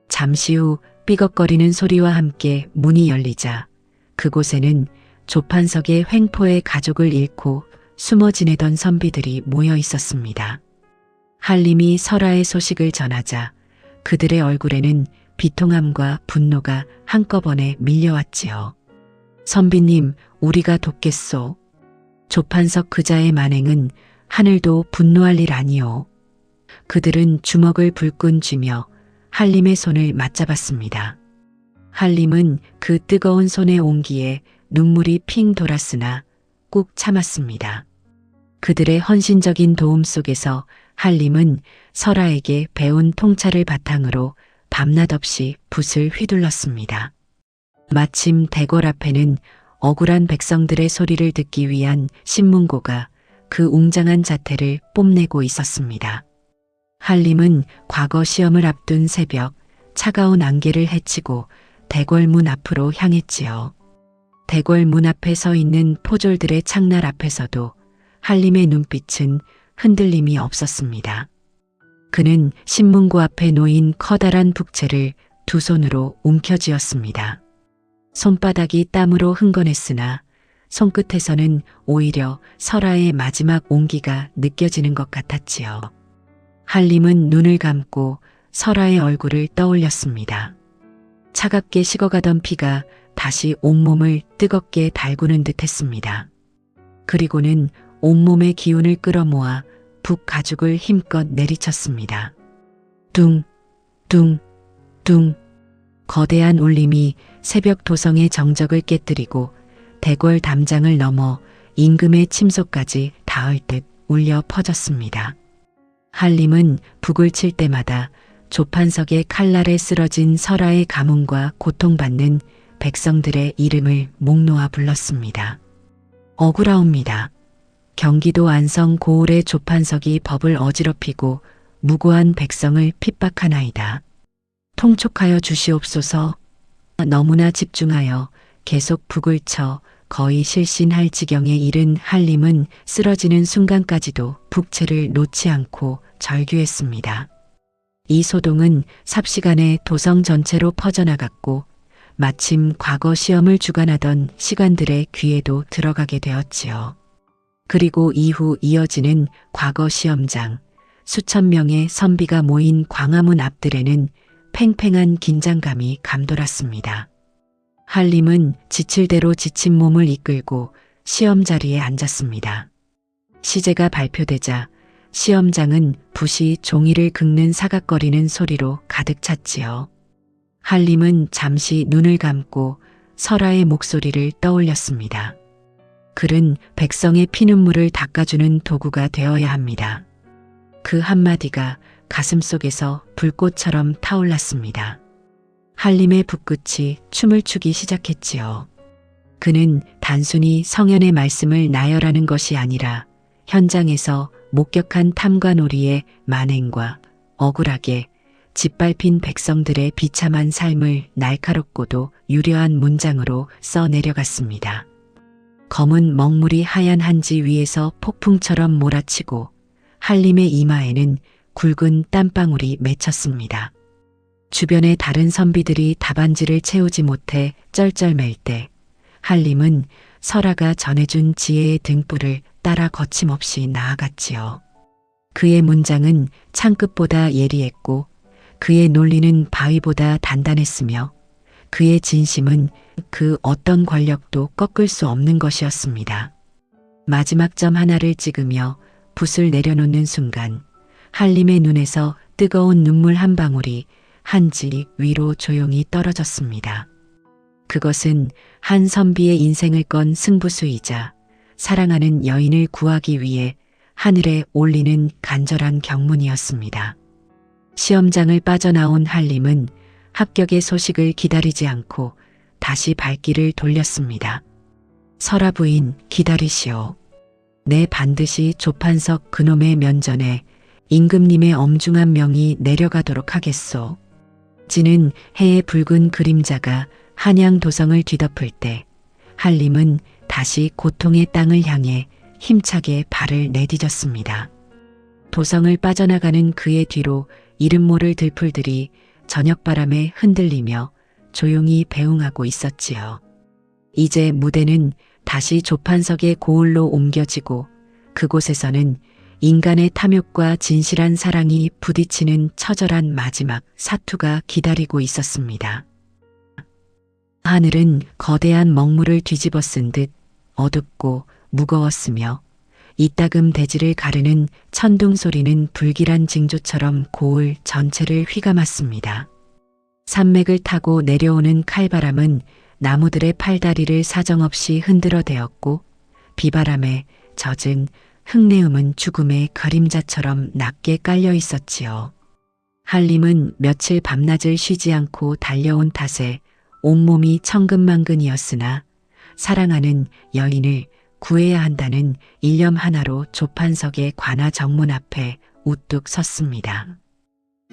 잠시 후 삐걱거리는 소리와 함께 문이 열리자 그곳에는 조판석의 횡포의 가족을 잃고 숨어 지내던 선비들이 모여 있었습니다. 한림이 설아의 소식을 전하자 그들의 얼굴에는 비통함과 분노가 한꺼번에 밀려왔지요. 선비님, 우리가 돕겠소. 조판석 그자의 만행은 하늘도 분노할 일 아니오. 그들은 주먹을 불끈 쥐며 한림의 손을 맞잡았습니다. 한림은 그 뜨거운 손의 온기에 눈물이 핑 돌았으나 꾹 참았습니다. 그들의 헌신적인 도움 속에서 한림은 설아에게 배운 통찰을 바탕으로 밤낮 없이 붓을 휘둘렀습니다. 마침 대궐 앞에는 억울한 백성들의 소리를 듣기 위한 신문고가 그 웅장한 자태를 뽐내고 있었습니다. 한림은 과거 시험을 앞둔 새벽 차가운 안개를 헤치고 대궐 문 앞으로 향했지요. 대궐 문 앞에 서 있는 포졸들의 창날 앞에서도 한림의 눈빛은 흔들림이 없었습니다. 그는 신문고 앞에 놓인 커다란 북채를 두 손으로 움켜쥐었습니다. 손바닥이 땀으로 흥건했으나 손끝에서는 오히려 설아의 마지막 온기가 느껴지는 것 같았지요. 한림은 눈을 감고 설아의 얼굴을 떠올렸습니다. 차갑게 식어가던 피가 다시 온몸을 뜨겁게 달구는 듯 했습니다. 그리고는 온몸의 기운을 끌어모아 북 가죽을 힘껏 내리쳤습니다. 둥, 둥, 둥. 거대한 울림이 새벽 도성의 정적을 깨뜨리고 대궐 담장을 넘어 임금의 침소까지 닿을 듯 울려 퍼졌습니다. 한림은 북을 칠 때마다 조판석의 칼날에 쓰러진 설아의 가문과 고통받는 백성들의 이름을 목 놓아 불렀습니다. 억울하옵니다. 경기도 안성 고을의 조판석이 법을 어지럽히고 무고한 백성을 핍박하나이다. 통촉하여 주시옵소서. 너무나 집중하여 계속 북을 쳐 거의 실신할 지경에 이른 한림은 쓰러지는 순간까지도 북채를 놓지 않고 절규했습니다. 이 소동은 삽시간에 도성 전체로 퍼져나갔고 마침 과거 시험을 주관하던 시관들의 귀에도 들어가게 되었지요. 그리고 이후 이어지는 과거 시험장, 수천 명의 선비가 모인 광화문 앞들에는 팽팽한 긴장감이 감돌았습니다. 한림은 지칠 대로 지친 몸을 이끌고 시험 자리에 앉았습니다. 시제가 발표되자 시험장은 붓이 종이를 긁는 사각거리는 소리로 가득 찼지요. 한림은 잠시 눈을 감고 설아의 목소리를 떠올렸습니다. 글은 백성의 피눈물을 닦아주는 도구가 되어야 합니다. 그 한마디가 가슴속에서 불꽃처럼 타올랐습니다. 한림의 붓끝이 춤을 추기 시작했지요. 그는 단순히 성현의 말씀을 나열하는 것이 아니라 현장에서 목격한 탐관오리의 만행과 억울하게 짓밟힌 백성들의 비참한 삶을 날카롭고도 유려한 문장으로 써내려갔습니다. 검은 먹물이 하얀 한지 위에서 폭풍처럼 몰아치고 한림의 이마에는 굵은 땀방울이 맺혔습니다. 주변의 다른 선비들이 답안지를 채우지 못해 쩔쩔맬 때 한림은 설아가 전해준 지혜의 등불을 따라 거침없이 나아갔지요. 그의 문장은 창끝보다 예리했고 그의 논리는 바위보다 단단했으며 그의 진심은 그 어떤 권력도 꺾을 수 없는 것이었습니다. 마지막 점 하나를 찍으며 붓을 내려놓는 순간 한림의 눈에서 뜨거운 눈물 한 방울이 한지 위로 조용히 떨어졌습니다. 그것은 한 선비의 인생을 건 승부수이자 사랑하는 여인을 구하기 위해 하늘에 올리는 간절한 경문이었습니다. 시험장을 빠져나온 한림은 합격의 소식을 기다리지 않고 다시 발길을 돌렸습니다. 설아 부인 기다리시오. 내 반드시 조판석 그놈의 면전에 임금님의 엄중한 명이 내려가도록 하겠소. 지는 해의 붉은 그림자가 한양 도성을 뒤덮을 때 한림은 다시 고통의 땅을 향해 힘차게 발을 내디뎠습니다. 도성을 빠져나가는 그의 뒤로 이름 모를 들풀들이 저녁바람에 흔들리며 조용히 배웅하고 있었지요. 이제 무대는 다시 조판석의 고을로 옮겨지고 그곳에서는 인간의 탐욕과 진실한 사랑이 부딪히는 처절한 마지막 사투가 기다리고 있었습니다. 하늘은 거대한 먹물을 뒤집어 쓴 듯 어둡고 무거웠으며 이따금 대지를 가르는 천둥 소리는 불길한 징조처럼 고을 전체를 휘감았습니다. 산맥을 타고 내려오는 칼바람은 나무들의 팔다리를 사정없이 흔들어대었고 비바람에 젖은 흙내음은 죽음의 그림자처럼 낮게 깔려 있었지요. 한림은 며칠 밤낮을 쉬지 않고 달려온 탓에 온몸이 천근만근이었으나 사랑하는 여인을 구해야 한다는 일념 하나로 조판석의 관아 정문 앞에 우뚝 섰습니다.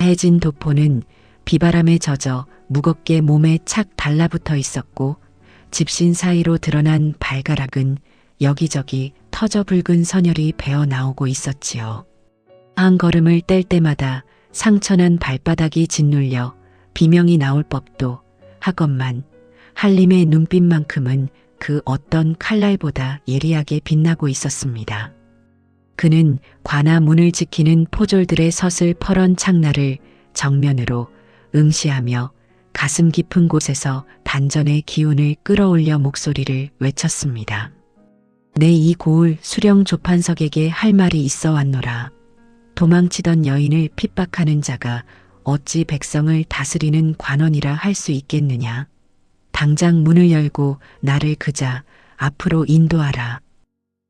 해진 도포는 비바람에 젖어 무겁게 몸에 착 달라붙어 있었고 집신 사이로 드러난 발가락은 여기저기 터져 붉은 선혈이 배어 나오고 있었지요. 한 걸음을 뗄 때마다 상처난 발바닥이 짓눌려 비명이 나올 법도 하건만 한림의 눈빛만큼은 그 어떤 칼날보다 예리하게 빛나고 있었습니다. 그는 관아 문을 지키는 포졸들의 서슬 퍼런 창날을 정면으로 응시하며 가슴 깊은 곳에서 단전의 기운을 끌어올려 목소리를 외쳤습니다. 내 이 고을 수령 조판석에게 할 말이 있어 왔노라. 도망치던 여인을 핍박하는 자가 어찌 백성을 다스리는 관원이라 할 수 있겠느냐. 당장 문을 열고 나를 그자 앞으로 인도하라.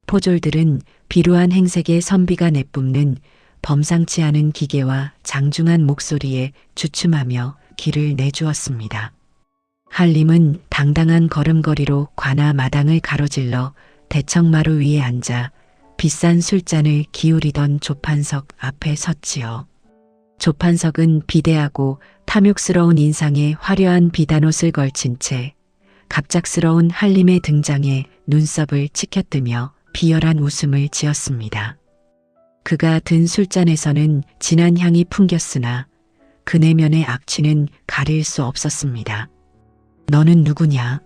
포졸들은 비루한 행색의 선비가 내뿜는 범상치 않은 기계와 장중한 목소리에 주춤하며 길을 내주었습니다. 한림은 당당한 걸음걸이로 관아 마당을 가로질러 대청마루 위에 앉아 비싼 술잔을 기울이던 조판석 앞에 섰지요. 조판석은 비대하고 탐욕스러운 인상에 화려한 비단옷을 걸친 채 갑작스러운 한림의 등장에 눈썹을 치켜뜨며 비열한 웃음을 지었습니다. 그가 든 술잔에서는 진한 향이 풍겼으나 그 내면의 악취는 가릴 수 없었습니다. 너는 누구냐?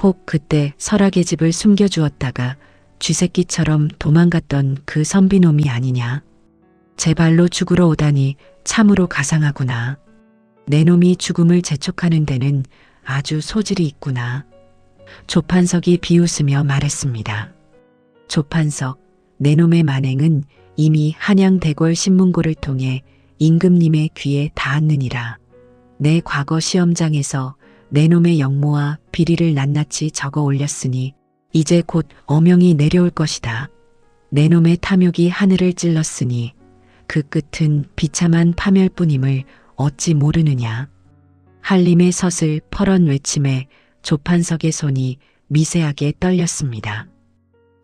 혹 그때 설악의 집을 숨겨주었다가 쥐새끼처럼 도망갔던 그 선비놈이 아니냐? 제 발로 죽으러 오다니 참으로 가상하구나. 내 놈이 죽음을 재촉하는 데는 아주 소질이 있구나. 조판석이 비웃으며 말했습니다. 조판석, 내 놈의 만행은 이미 한양 대궐 신문고를 통해 임금님의 귀에 닿았느니라. 내 과거 시험장에서 내 놈의 역모와 비리를 낱낱이 적어 올렸으니 이제 곧 어명이 내려올 것이다. 내 놈의 탐욕이 하늘을 찔렀으니 그 끝은 비참한 파멸뿐임을 어찌 모르느냐. 한림의 서슬 퍼런 외침에 조판석의 손이 미세하게 떨렸습니다.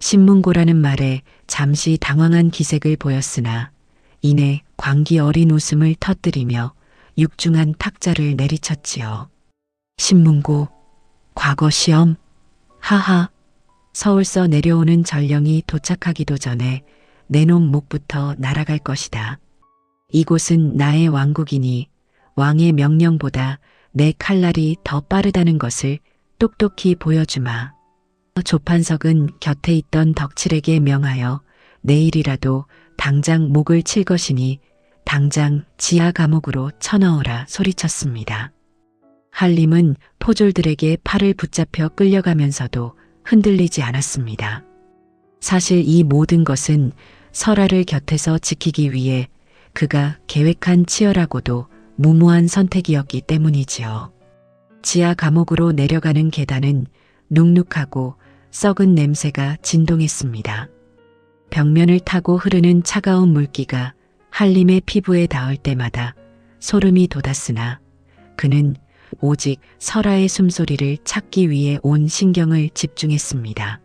신문고라는 말에 잠시 당황한 기색을 보였으나 이내 광기 어린 웃음을 터뜨리며 육중한 탁자를 내리쳤지요. 신문고, 과거 시험, 하하. 서울서 내려오는 전령이 도착하기도 전에 내 놈 목부터 날아갈 것이다. 이곳은 나의 왕국이니 왕의 명령보다 내 칼날이 더 빠르다는 것을 똑똑히 보여주마. 조판석은 곁에 있던 덕칠에게 명하여 내일이라도 당장 목을 칠 것이니 당장 지하 감옥으로 쳐넣으라 소리쳤습니다. 한림은 포졸들에게 팔을 붙잡혀 끌려가면서도 흔들리지 않았습니다. 사실 이 모든 것은 설아를 곁에서 지키기 위해 그가 계획한 치열하고도 무모한 선택이었기 때문이지요. 지하 감옥으로 내려가는 계단은 눅눅하고 썩은 냄새가 진동했습니다. 벽면을 타고 흐르는 차가운 물기가 한림의 피부에 닿을 때마다 소름이 돋았으나 그는 오직 설아의 숨소리를 찾기 위해 온 신경을 집중했습니다.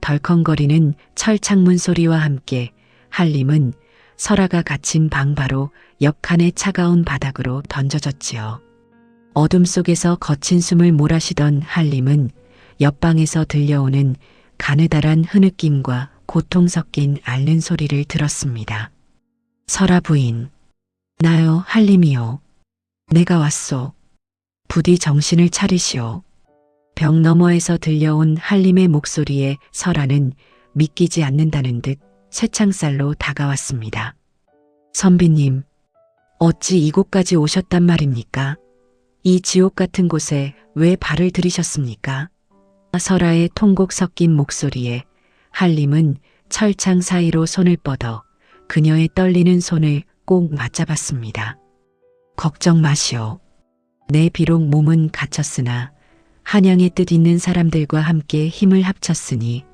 덜컹거리는 철창문 소리와 함께 한림은 설아가 갇힌 방 바로 옆칸의 차가운 바닥으로 던져졌지요. 어둠 속에서 거친 숨을 몰아쉬던 한림은 옆방에서 들려오는 가느다란 흐느낌과 고통 섞인 앓는 소리를 들었습니다. 설아 부인, 나요 한림이요. 내가 왔소. 부디 정신을 차리시오. 벽 너머에서 들려온 한림의 목소리에 설아는 믿기지 않는다는 듯 쇠창살로 다가왔습니다. 선비님, 어찌 이곳까지 오셨단 말입니까? 이 지옥 같은 곳에 왜 발을 들이셨습니까? 설아의 통곡 섞인 목소리에 한림은 철창 사이로 손을 뻗어 그녀의 떨리는 손을 꼭 맞잡았습니다. 걱정 마시오. 내 비록 몸은 갇혔으나 한양의 뜻 있는 사람들과 함께 힘을 합쳤으니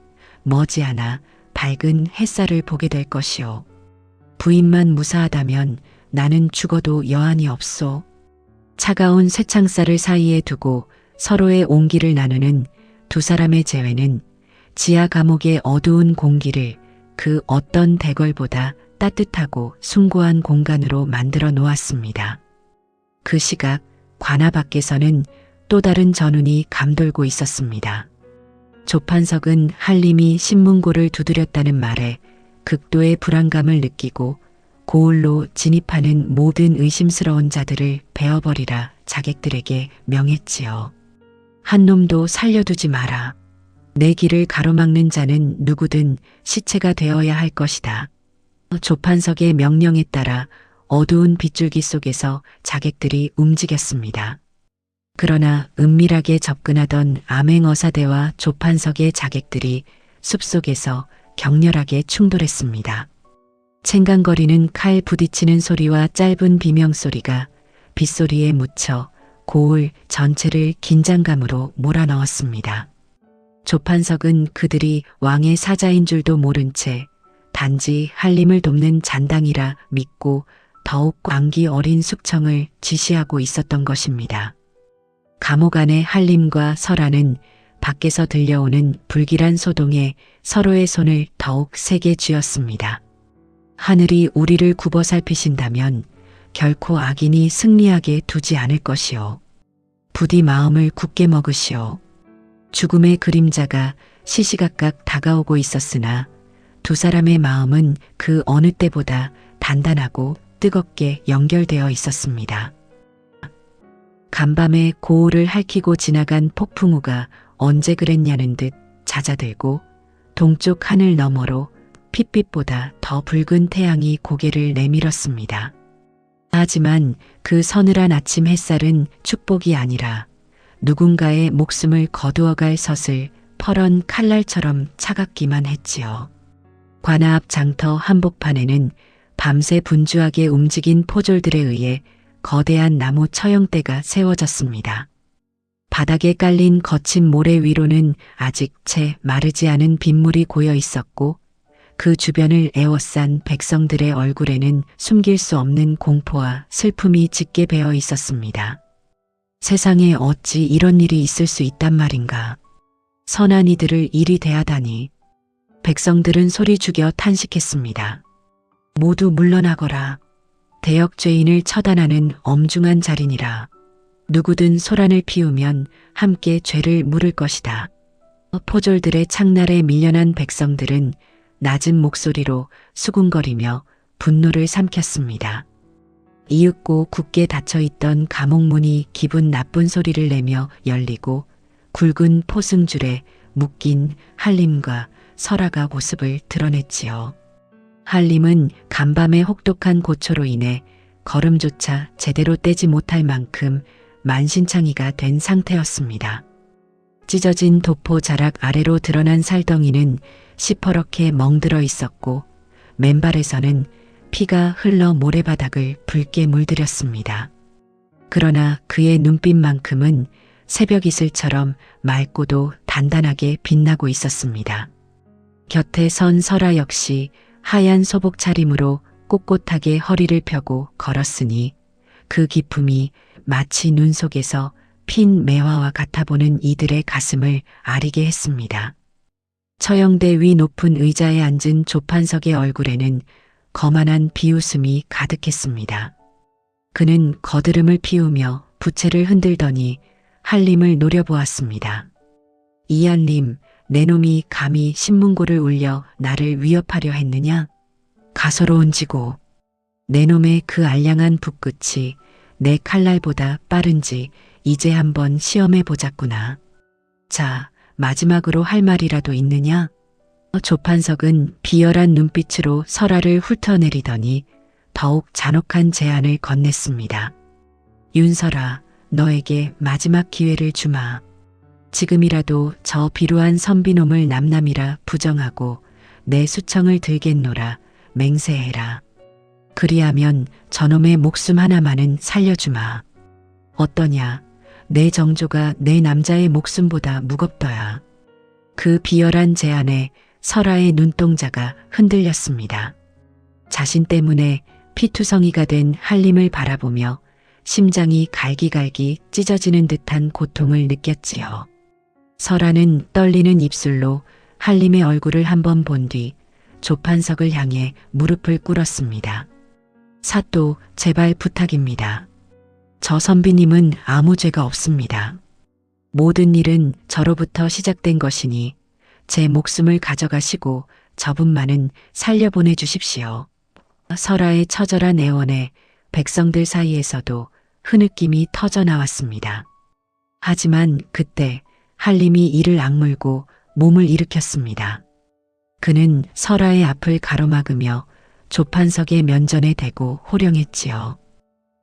머지않아 밝은 햇살을 보게 될 것이오. 부인만 무사하다면 나는 죽어도 여한이 없소. 차가운 쇠창살을 사이에 두고 서로의 온기를 나누는 두 사람의 재회는 지하 감옥의 어두운 공기를 그 어떤 대궐보다 따뜻하고 숭고한 공간으로 만들어 놓았습니다. 그 시각 관아 밖에서는 또 다른 전운이 감돌고 있었습니다. 조판석은 한림이 신문고를 두드렸다는 말에 극도의 불안감을 느끼고 고을로 진입하는 모든 의심스러운 자들을 베어버리라 자객들에게 명했지요. 한 놈도 살려두지 마라. 내 길을 가로막는 자는 누구든 시체가 되어야 할 것이다. 조판석의 명령에 따라 어두운 빗줄기 속에서 자객들이 움직였습니다. 그러나 은밀하게 접근하던 암행어사대와 조판석의 자객들이 숲속에서 격렬하게 충돌했습니다. 챙강거리는 칼 부딪히는 소리와 짧은 비명소리가 빗소리에 묻혀 고을 전체를 긴장감으로 몰아넣었습니다. 조판석은 그들이 왕의 사자인 줄도 모른 채 단지 한림을 돕는 잔당이라 믿고 더욱 광기 어린 숙청을 지시하고 있었던 것입니다. 감옥 안의 한림과 설아는 밖에서 들려오는 불길한 소동에 서로의 손을 더욱 세게 쥐었습니다. 하늘이 우리를 굽어 살피신다면 결코 악인이 승리하게 두지 않을 것이오. 부디 마음을 굳게 먹으시오. 죽음의 그림자가 시시각각 다가오고 있었으나 두 사람의 마음은 그 어느 때보다 단단하고 뜨겁게 연결되어 있었습니다. 간밤에 고을을 핥히고 지나간 폭풍우가 언제 그랬냐는 듯 잦아들고 동쪽 하늘 너머로 핏빛보다 더 붉은 태양이 고개를 내밀었습니다. 하지만 그 서늘한 아침 햇살은 축복이 아니라 누군가의 목숨을 거두어갈 서슬 퍼런 칼날처럼 차갑기만 했지요. 관아 앞 장터 한복판에는 밤새 분주하게 움직인 포졸들에 의해 거대한 나무 처형대가 세워졌습니다. 바닥에 깔린 거친 모래 위로는 아직 채 마르지 않은 빗물이 고여 있었고 그 주변을 에워싼 백성들의 얼굴에는 숨길 수 없는 공포와 슬픔이 짙게 배어 있었습니다. 세상에 어찌 이런 일이 있을 수 있단 말인가. 선한 이들을 이리 대하다니. 백성들은 소리 죽여 탄식했습니다. 모두 물러나거라. 대역죄인을 처단하는 엄중한 자리니라. 누구든 소란을 피우면 함께 죄를 물을 것이다. 포졸들의 창날에 밀려난 백성들은 낮은 목소리로 수군거리며 분노를 삼켰습니다. 이윽고 굳게 닫혀있던 감옥문이 기분 나쁜 소리를 내며 열리고 굵은 포승줄에 묶인 한림과 설아가 모습을 드러냈지요. 한림은 간밤의 혹독한 고초로 인해 걸음조차 제대로 떼지 못할 만큼 만신창이가 된 상태였습니다. 찢어진 도포 자락 아래로 드러난 살덩이는 시퍼렇게 멍들어 있었고 맨발에서는 피가 흘러 모래바닥을 붉게 물들였습니다. 그러나 그의 눈빛만큼은 새벽 이슬처럼 맑고도 단단하게 빛나고 있었습니다. 곁에 선 설아 역시 하얀 소복 차림으로 꼿꼿하게 허리를 펴고 걸었으니 그 기품이 마치 눈 속에서 핀 매화와 같아 보는 이들의 가슴을 아리게 했습니다. 처형대 위 높은 의자에 앉은 조판석의 얼굴에는 거만한 비웃음이 가득했습니다. 그는 거드름을 피우며 부채를 흔들더니 한림을 노려보았습니다. 이한림, 내 놈이 감히 신문고를 울려 나를 위협하려 했느냐? 가소로운 지고, 내 놈의 그 알량한 붓끝이 내 칼날보다 빠른지 이제 한번 시험해 보자꾸나. 자, 마지막으로 할 말이라도 있느냐? 조판석은 비열한 눈빛으로 설아를 훑어내리더니 더욱 잔혹한 제안을 건넸습니다. 윤설아, 너에게 마지막 기회를 주마. 지금이라도 저 비루한 선비놈을 남남이라 부정하고 내 수청을 들겠노라 맹세해라. 그리하면 저놈의 목숨 하나만은 살려주마. 어떠냐? 내 정조가 내 남자의 목숨보다 무겁더야. 그 비열한 제안에 설아의 눈동자가 흔들렸습니다. 자신 때문에 피투성이가 된 한림을 바라보며 심장이 갈기갈기 찢어지는 듯한 고통을 느꼈지요. 설아는 떨리는 입술로 한림의 얼굴을 한번 본 뒤 조판석을 향해 무릎을 꿇었습니다. 사또, 제발 부탁입니다. 저 선비님은 아무 죄가 없습니다. 모든 일은 저로부터 시작된 것이니 제 목숨을 가져가시고 저분만은 살려보내 주십시오. 설아의 처절한 애원에 백성들 사이에서도 흐느낌이 터져 나왔습니다. 하지만 그때 한림이 이를 악물고 몸을 일으켰습니다. 그는 설아의 앞을 가로막으며 조판석의 면전에 대고 호령했지요.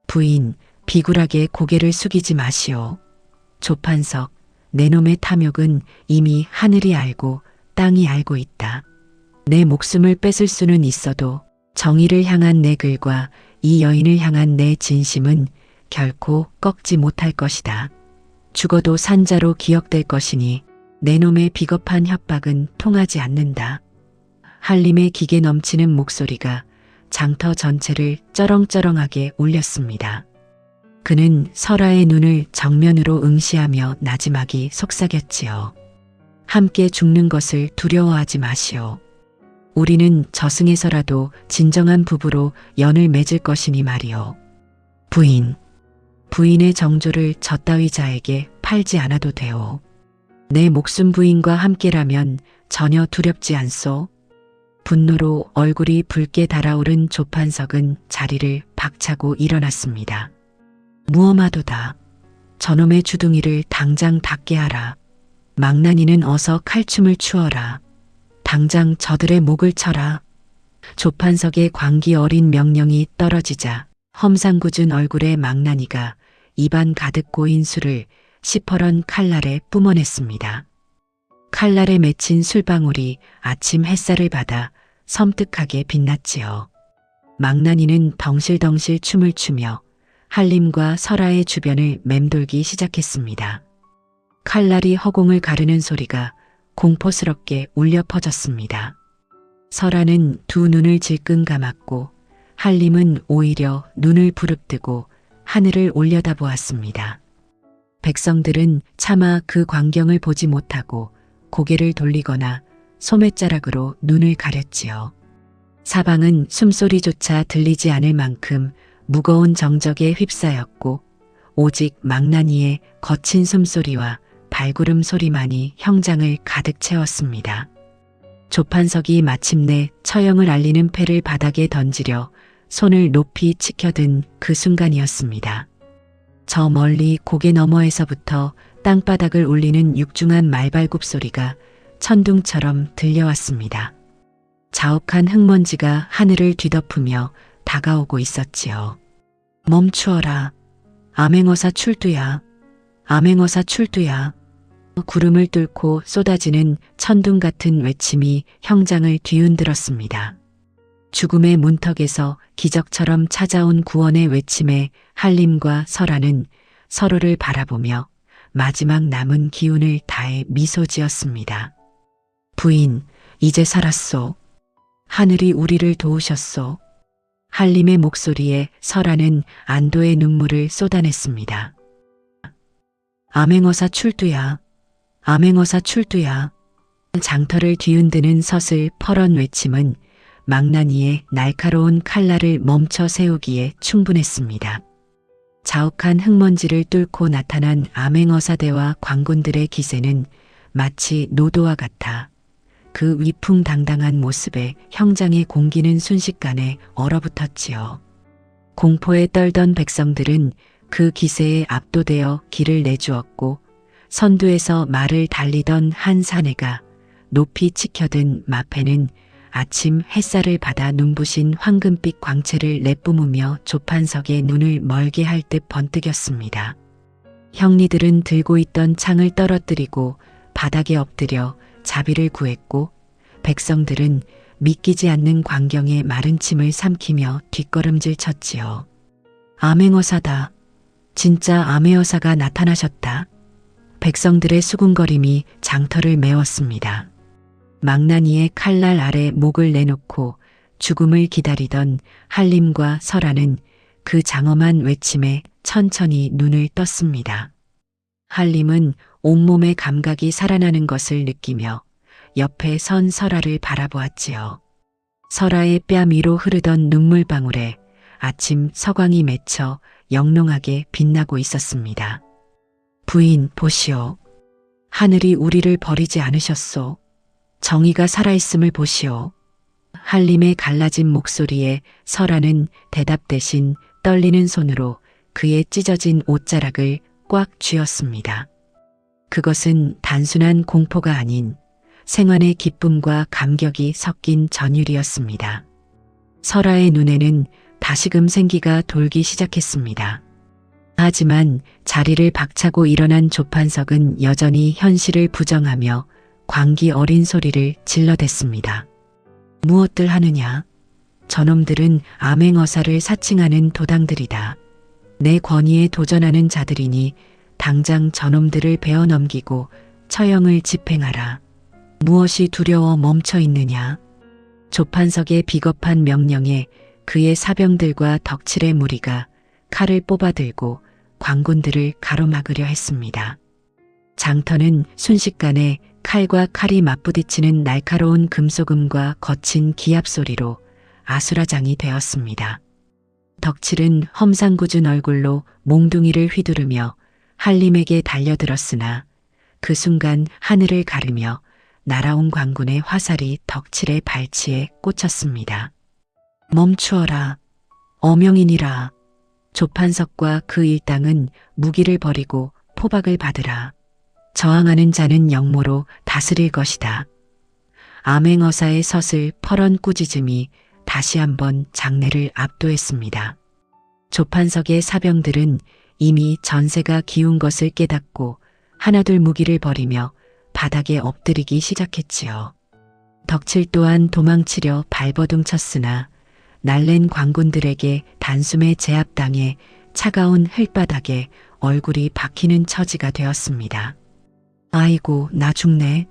부인, 비굴하게 고개를 숙이지 마시오. 조판석, 내 놈의 탐욕은 이미 하늘이 알고 땅이 알고 있다. 내 목숨을 뺏을 수는 있어도 정의를 향한 내 글과 이 여인을 향한 내 진심은 결코 꺾지 못할 것이다. 죽어도 산자로 기억될 것이니 내 놈의 비겁한 협박은 통하지 않는다. 한림의 기계 넘치는 목소리가 장터 전체를 쩌렁쩌렁하게 울렸습니다. 그는 설아의 눈을 정면으로 응시하며 나지막이 속삭였지요. 함께 죽는 것을 두려워하지 마시오. 우리는 저승에서라도 진정한 부부로 연을 맺을 것이니 말이오. 부인, 부인의 정조를 저 따위 자에게 팔지 않아도 돼오. 내 목숨 부인과 함께라면 전혀 두렵지 않소. 분노로 얼굴이 붉게 달아오른 조판석은 자리를 박차고 일어났습니다. 무엄하도다. 저놈의 주둥이를 당장 닫게 하라. 망나니는 어서 칼춤을 추어라. 당장 저들의 목을 쳐라. 조판석의 광기 어린 명령이 떨어지자 험상궂은 얼굴의 망나니가 입안 가득 고인 술을 시퍼런 칼날에 뿜어냈습니다. 칼날에 맺힌 술방울이 아침 햇살을 받아 섬뜩하게 빛났지요. 망나니는 덩실덩실 춤을 추며 한림과 설아의 주변을 맴돌기 시작했습니다. 칼날이 허공을 가르는 소리가 공포스럽게 울려 퍼졌습니다. 설아는 두 눈을 질끈 감았고 한림은 오히려 눈을 부릅뜨고 하늘을 올려다보았습니다. 백성들은 차마 그 광경을 보지 못하고 고개를 돌리거나 소매자락으로 눈을 가렸지요. 사방은 숨소리조차 들리지 않을 만큼 무거운 정적에 휩싸였고 오직 망나니의 거친 숨소리와 발구름 소리만이 형장을 가득 채웠습니다. 조판석이 마침내 처형을 알리는 패를 바닥에 던지려 손을 높이 치켜든 그 순간이었습니다. 저 멀리 고개 너머에서부터 땅바닥을 울리는 육중한 말발굽 소리가 천둥처럼 들려왔습니다. 자욱한 흙먼지가 하늘을 뒤덮으며 다가오고 있었지요. 멈추어라. 암행어사 출두야. 암행어사 출두야. 구름을 뚫고 쏟아지는 천둥 같은 외침이 형장을 뒤흔들었습니다. 죽음의 문턱에서 기적처럼 찾아온 구원의 외침에 한림과 설아는 서로를 바라보며 마지막 남은 기운을 다해 미소 지었습니다. 부인, 이제 살았소. 하늘이 우리를 도우셨소. 한림의 목소리에 설아는 안도의 눈물을 쏟아냈습니다. 암행어사 출두야. 암행어사 출두야. 장터를 뒤흔드는 서슬 퍼런 외침은 망나니의 날카로운 칼날을 멈춰 세우기에 충분했습니다. 자욱한 흙먼지를 뚫고 나타난 암행어사대와 광군들의 기세는 마치 노도와 같아 그 위풍당당한 모습에 형장의 공기는 순식간에 얼어붙었지요. 공포에 떨던 백성들은 그 기세에 압도되어 길을 내주었고 선두에서 말을 달리던 한 사내가 높이 치켜든 마패는 아침 햇살을 받아 눈부신 황금빛 광채를 내뿜으며 조판석의 눈을 멀게 할 듯 번뜩였습니다. 형리들은 들고 있던 창을 떨어뜨리고 바닥에 엎드려 자비를 구했고 백성들은 믿기지 않는 광경에 마른 침을 삼키며 뒷걸음질 쳤지요. 암행어사다. 진짜 암행어사가 나타나셨다. 백성들의 수군거림이 장터를 메웠습니다. 망나니의 칼날 아래 목을 내놓고 죽음을 기다리던 한림과 설아는 그 장엄한 외침에 천천히 눈을 떴습니다. 한림은 온몸의 감각이 살아나는 것을 느끼며 옆에 선 설아를 바라보았지요. 설아의 뺨 위로 흐르던 눈물방울에 아침 서광이 맺혀 영롱하게 빛나고 있었습니다. 부인, 보시오. 하늘이 우리를 버리지 않으셨소. 정의가 살아있음을 보시오. 한림의 갈라진 목소리에 설아는 대답 대신 떨리는 손으로 그의 찢어진 옷자락을 꽉 쥐었습니다. 그것은 단순한 공포가 아닌 생환의 기쁨과 감격이 섞인 전율이었습니다. 설아의 눈에는 다시금 생기가 돌기 시작했습니다. 하지만 자리를 박차고 일어난 조판석은 여전히 현실을 부정하며 광기 어린 소리를 질러댔습니다. 무엇들 하느냐? 저놈들은 암행어사를 사칭하는 도당들이다. 내 권위에 도전하는 자들이니 당장 저놈들을 베어 넘기고 처형을 집행하라. 무엇이 두려워 멈춰 있느냐? 조판석의 비겁한 명령에 그의 사병들과 덕칠의 무리가 칼을 뽑아들고 광군들을 가로막으려 했습니다. 장터는 순식간에 칼과 칼이 맞부딪히는 날카로운 금속음과 거친 기합 소리로 아수라장이 되었습니다. 덕칠은 험상궂은 얼굴로 몽둥이를 휘두르며 한림에게 달려들었으나 그 순간 하늘을 가르며 날아온 광군의 화살이 덕칠의 발치에 꽂혔습니다. 멈추어라. 어명이니라. 조판석과 그 일당은 무기를 버리고 포박을 받으라. 저항하는 자는 영모로 다스릴 것이다. 암행어사의 서슬 퍼런 꾸짖음이 다시 한번 장내를 압도했습니다. 조판석의 사병들은 이미 전세가 기운 것을 깨닫고 하나둘 무기를 버리며 바닥에 엎드리기 시작했지요. 덕칠 또한 도망치려 발버둥쳤으나 날랜 광군들에게 단숨에 제압당해 차가운 흙바닥에 얼굴이 박히는 처지가 되었습니다. 아이고, 나 죽네.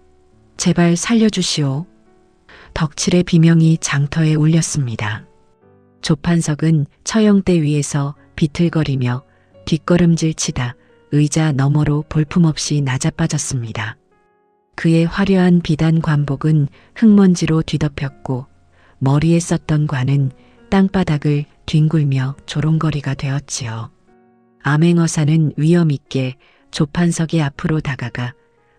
제발 살려주시오. 덕칠의 비명이 장터에 울렸습니다. 조판석은 처형대 위에서 비틀거리며 뒷걸음질 치다 의자 너머로 볼품없이 낮아빠졌습니다. 그의 화려한 비단 관복은 흙먼지로 뒤덮였고 머리에 썼던 관은 땅바닥을 뒹굴며 조롱거리가 되었지요. 암행어사는 위험 있게 조판석의 앞으로 다가가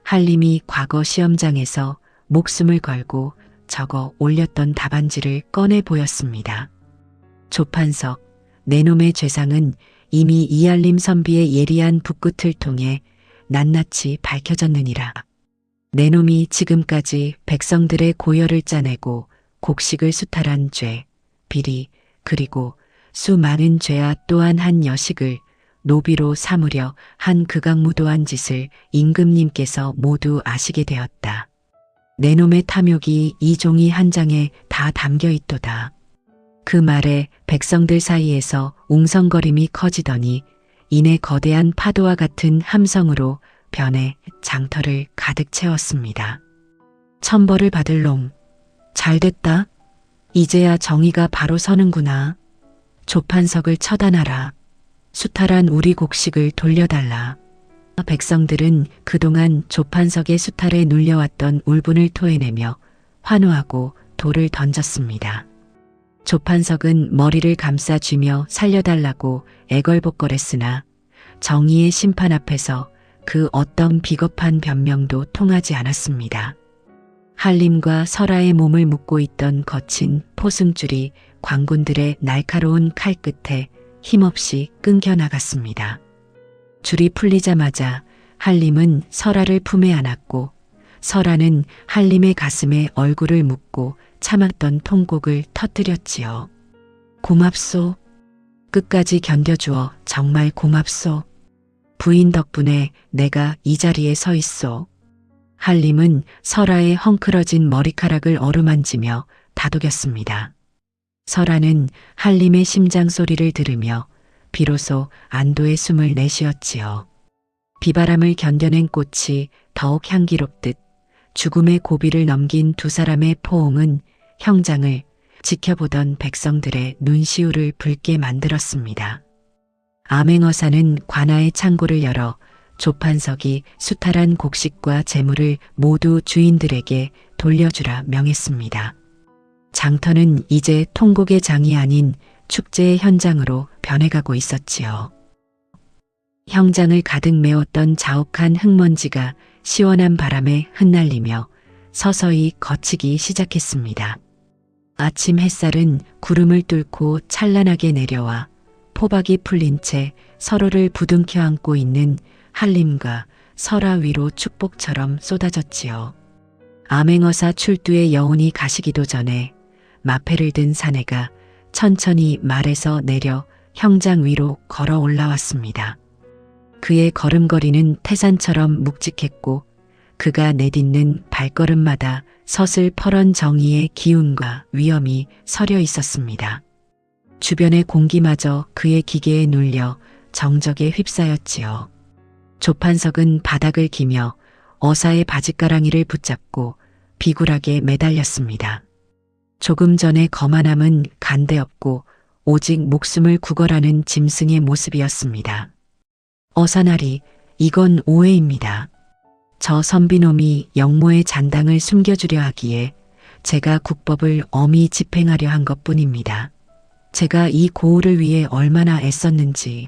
한림이 과거 시험장에서 목숨을 걸고 적어 올렸던 답안지를 꺼내 보였습니다. 조판석, 내놈의 죄상은 이미 이한림 선비의 예리한 붓끝을 통해 낱낱이 밝혀졌느니라. 내놈이 지금까지 백성들의 고열을 짜내고 곡식을 수탈한 죄, 비리, 그리고 수많은 죄와 또한 한 여식을 노비로 삼으려 한 극악무도한 짓을 임금님께서 모두 아시게 되었다. 내놈의 탐욕이 이 종이 한 장에 다 담겨 있도다. 그 말에 백성들 사이에서 웅성거림이 커지더니 이내 거대한 파도와 같은 함성으로 변해 장터를 가득 채웠습니다. 천벌을 받을 놈. 잘됐다. 이제야 정의가 바로 서는구나. 조판석을 처단하라. 수탈한 우리 곡식을 돌려달라. 백성들은 그동안 조판석의 수탈에 눌려왔던 울분을 토해내며 환호하고 돌을 던졌습니다. 조판석은 머리를 감싸 쥐며 살려달라고 애걸복걸했으나 정의의 심판 앞에서 그 어떤 비겁한 변명도 통하지 않았습니다. 한림과 설아의 몸을 묶고 있던 거친 포승줄이 광군들의 날카로운 칼 끝에 힘없이 끊겨 나갔습니다. 줄이 풀리자마자 한림은 설아를 품에 안았고 설아는 한림의 가슴에 얼굴을 묻고 참았던 통곡을 터뜨렸지요. 고맙소. 끝까지 견뎌주어 정말 고맙소. 부인 덕분에 내가 이 자리에 서 있소. 한림은 설아의 헝클어진 머리카락을 어루만지며 다독였습니다. 설아는 한림의 심장 소리를 들으며 비로소 안도의 숨을 내쉬었지요. 비바람을 견뎌낸 꽃이 더욱 향기롭듯 죽음의 고비를 넘긴 두 사람의 포옹은 형장을 지켜보던 백성들의 눈시울을 붉게 만들었습니다. 암행어사는 관아의 창고를 열어 조판석이 수탈한 곡식과 재물을 모두 주인들에게 돌려주라 명했습니다. 장터는 이제 통곡의 장이 아닌 축제의 현장으로 변해가고 있었지요. 형장을 가득 메웠던 자욱한 흙먼지가 시원한 바람에 흩날리며 서서히 걷히기 시작했습니다. 아침 햇살은 구름을 뚫고 찬란하게 내려와 포박이 풀린 채 서로를 부둥켜 안고 있는 한림과 설아 위로 축복처럼 쏟아졌지요. 암행어사 출두의 여운이 가시기도 전에 마패를 든 사내가 천천히 말에서 내려 형장 위로 걸어 올라왔습니다. 그의 걸음걸이는 태산처럼 묵직했고 그가 내딛는 발걸음마다 서슬퍼런 정의의 기운과 위엄이 서려 있었습니다. 주변의 공기마저 그의 기계에 눌려 정적에 휩싸였지요. 조판석은 바닥을 기며 어사의 바짓가랑이를 붙잡고 비굴하게 매달렸습니다. 조금 전에 거만함은 간대없고 오직 목숨을 구걸하는 짐승의 모습이었습니다. 어사나리, 이건 오해입니다. 저 선비놈이 영모의 잔당을 숨겨주려 하기에 제가 국법을 엄히 집행하려 한 것뿐입니다. 제가 이 고을을 위해 얼마나 애썼는지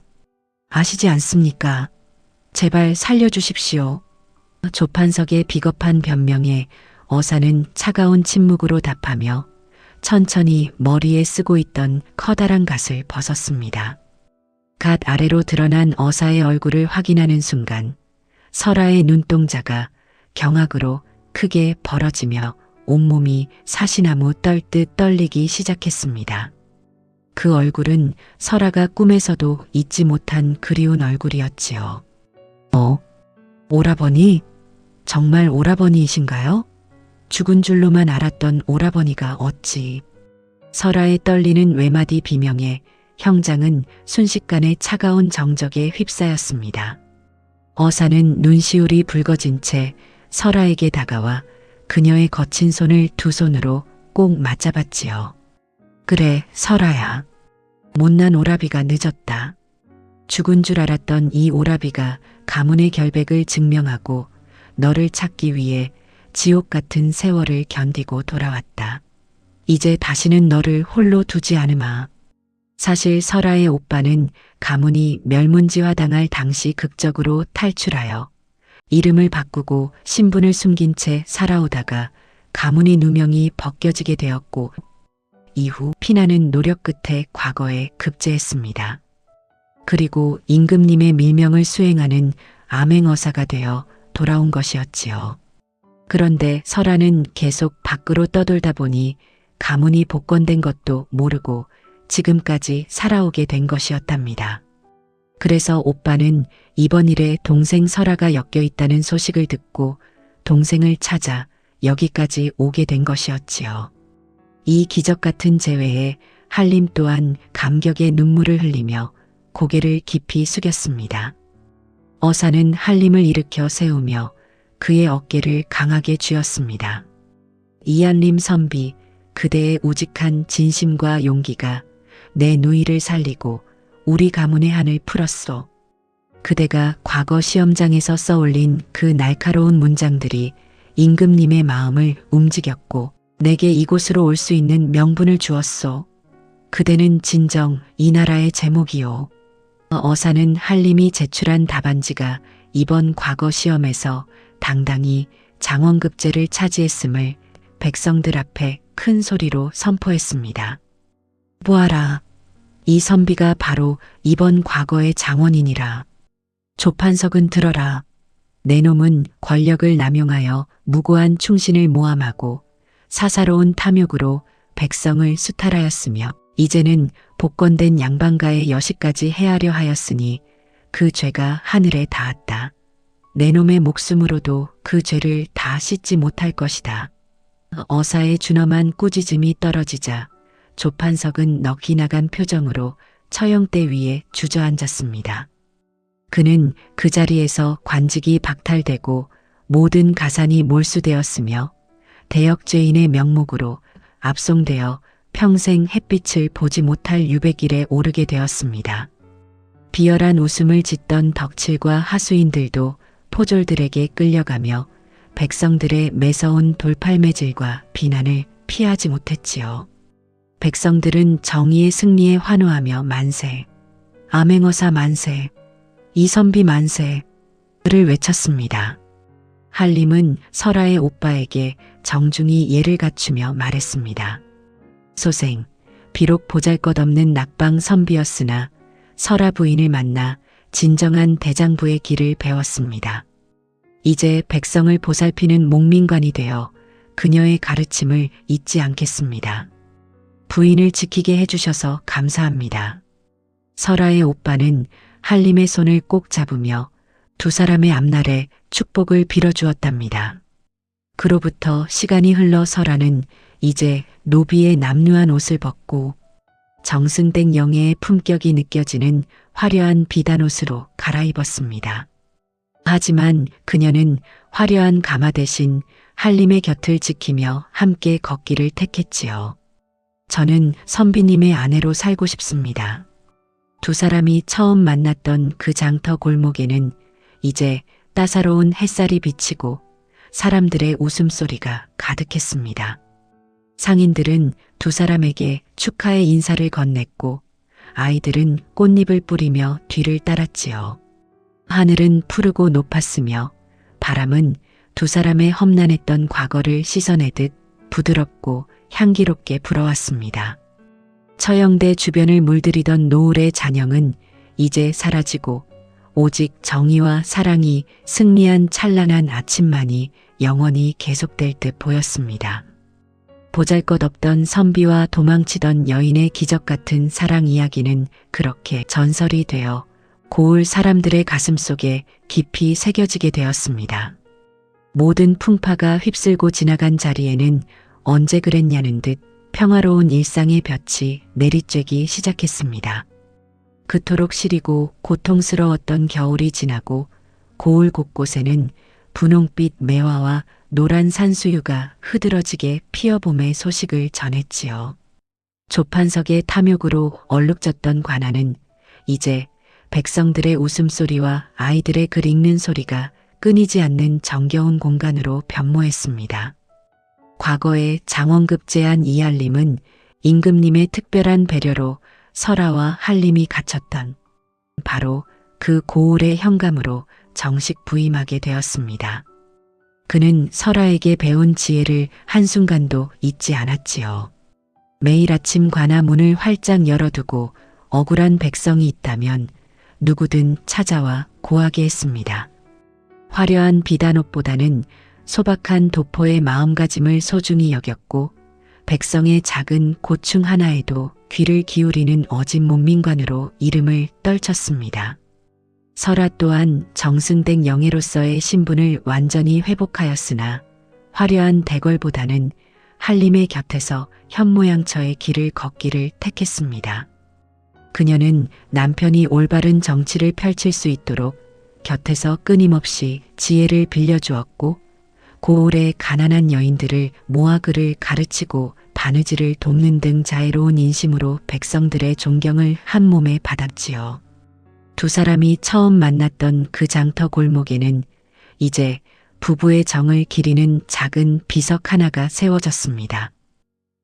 아시지 않습니까? 제발 살려주십시오. 조판석의 비겁한 변명에 어사는 차가운 침묵으로 답하며 천천히 머리에 쓰고 있던 커다란 갓을 벗었습니다. 갓 아래로 드러난 어사의 얼굴을 확인하는 순간 설아의 눈동자가 경악으로 크게 벌어지며 온몸이 사시나무 떨듯 떨리기 시작했습니다. 그 얼굴은 설아가 꿈에서도 잊지 못한 그리운 얼굴이었지요. 오라버니? 정말 오라버니이신가요? 죽은 줄로만 알았던 오라버니가 어찌. 설아의 떨리는 외마디 비명에 형장은 순식간에 차가운 정적에 휩싸였습니다. 어사는 눈시울이 붉어진 채 설아에게 다가와 그녀의 거친 손을 두 손으로 꼭 맞잡았지요. 그래, 설아야. 못난 오라비가 늦었다. 죽은 줄 알았던 이 오라비가 가문의 결백을 증명하고 너를 찾기 위해 지옥 같은 세월을 견디고 돌아왔다. 이제 다시는 너를 홀로 두지 않으마. 사실 설아의 오빠는 가문이 멸문지화당할 당시 극적으로 탈출하여 이름을 바꾸고 신분을 숨긴 채 살아오다가 가문의 누명이 벗겨지게 되었고 이후 피나는 노력 끝에 과거에 급제했습니다. 그리고 임금님의 밀명을 수행하는 암행어사가 되어 돌아온 것이었지요. 그런데 설아는 계속 밖으로 떠돌다 보니 가문이 복권된 것도 모르고 지금까지 살아오게 된 것이었답니다. 그래서 오빠는 이번 일에 동생 설아가 엮여 있다는 소식을 듣고 동생을 찾아 여기까지 오게 된 것이었지요. 이 기적 같은 재회에 한림 또한 감격의 눈물을 흘리며 고개를 깊이 숙였습니다. 어사는 한림을 일으켜 세우며 그의 어깨를 강하게 쥐었습니다. 이한림 선비, 그대의 우직한 진심과 용기가 내 누이를 살리고 우리 가문의 한을 풀었소. 그대가 과거 시험장에서 써올린 그 날카로운 문장들이 임금님의 마음을 움직였고 내게 이곳으로 올 수 있는 명분을 주었소. 그대는 진정 이 나라의 제목이요. 어사는 한림이 제출한 답안지가 이번 과거 시험에서 당당히 장원급제를 차지했음을 백성들 앞에 큰 소리로 선포했습니다. 보아라, 이 선비가 바로 이번 과거의 장원이니라. 조판석은 들어라. 내 놈은 권력을 남용하여 무고한 충신을 모함하고 사사로운 탐욕으로 백성을 수탈하였으며 이제는 복권된 양반가의 여시까지 해하려 하였으니 그 죄가 하늘에 닿았다. 내 놈의 목숨으로도 그 죄를 다 씻지 못할 것이다. 어사의 준엄한 꾸짖음이 떨어지자 조판석은 넋이 나간 표정으로 처형대 위에 주저앉았습니다. 그는 그 자리에서 관직이 박탈되고 모든 가산이 몰수되었으며 대역죄인의 명목으로 압송되어 평생 햇빛을 보지 못할 유백일에 오르게 되었습니다. 비열한 웃음을 짓던 덕칠과 하수인들도 포졸들에게 끌려가며 백성들의 매서운 돌팔매질과 비난을 피하지 못했지요. 백성들은 정의의 승리에 환호하며 만세, 암행어사 만세, 이선비 만세를 외쳤습니다. 한림은 설아의 오빠에게 정중히 예를 갖추며 말했습니다. 소생, 비록 보잘것없는 낙방 선비였으나 설아 부인을 만나 진정한 대장부의 길을 배웠습니다. 이제 백성을 보살피는 목민관이 되어 그녀의 가르침을 잊지 않겠습니다. 부인을 지키게 해주셔서 감사합니다. 설아의 오빠는 한림의 손을 꼭 잡으며 두 사람의 앞날에 축복을 빌어주었답니다. 그로부터 시간이 흘러 설아는 이제 노비의 남루한 옷을 벗고 정승댁 영예의 품격이 느껴지는 화려한 비단옷으로 갈아입었습니다. 하지만 그녀는 화려한 가마 대신 한림의 곁을 지키며 함께 걷기를 택했지요. 저는 선비님의 아내로 살고 싶습니다. 두 사람이 처음 만났던 그 장터 골목에는 이제 따사로운 햇살이 비치고 사람들의 웃음소리가 가득했습니다. 상인들은 두 사람에게 축하의 인사를 건넸고 아이들은 꽃잎을 뿌리며 뒤를 따랐지요. 하늘은 푸르고 높았으며 바람은 두 사람의 험난했던 과거를 씻어내듯 부드럽고 향기롭게 불어왔습니다. 처형대 주변을 물들이던 노을의 잔영은 이제 사라지고 오직 정의와 사랑이 승리한 찬란한 아침만이 영원히 계속될 듯 보였습니다. 보잘것없던 선비와 도망치던 여인의 기적 같은 사랑 이야기는 그렇게 전설이 되어 고을 사람들의 가슴속에 깊이 새겨지게 되었습니다. 모든 풍파가 휩쓸고 지나간 자리에는 언제 그랬냐는 듯 평화로운 일상의 볕이 내리쬐기 시작했습니다. 그토록 시리고 고통스러웠던 겨울이 지나고 고을 곳곳에는 분홍빛 매화와 노란 산수유가 흐드러지게 피어봄의 소식을 전했지요. 조판석의 탐욕으로 얼룩졌던 관아는 이제 백성들의 웃음소리와 아이들의 글 읽는 소리가 끊이지 않는 정겨운 공간으로 변모했습니다. 과거의 장원급제한 이알림은 임금님의 특별한 배려로 설아와 한림이 갖췄던 바로 그 고을의 현감으로 정식 부임하게 되었습니다. 그는 설아에게 배운 지혜를 한순간도 잊지 않았지요. 매일 아침 관아 문을 활짝 열어두고 억울한 백성이 있다면 누구든 찾아와 고하게 했습니다. 화려한 비단옷보다는 소박한 도포의 마음가짐을 소중히 여겼고 백성의 작은 고충 하나에도 귀를 기울이는 어진 문민관으로 이름을 떨쳤습니다. 설아 또한 정승댁 영예로서의 신분을 완전히 회복하였으나 화려한 대궐보다는 한림의 곁에서 현모양처의 길을 걷기를 택했습니다. 그녀는 남편이 올바른 정치를 펼칠 수 있도록 곁에서 끊임없이 지혜를 빌려주었고 고을의 가난한 여인들을 모아 글을 가르치고 바느질을 돕는 등 자애로운 인심으로 백성들의 존경을 한 몸에 받았지요. 두 사람이 처음 만났던 그 장터 골목에는 이제 부부의 정을 기리는 작은 비석 하나가 세워졌습니다.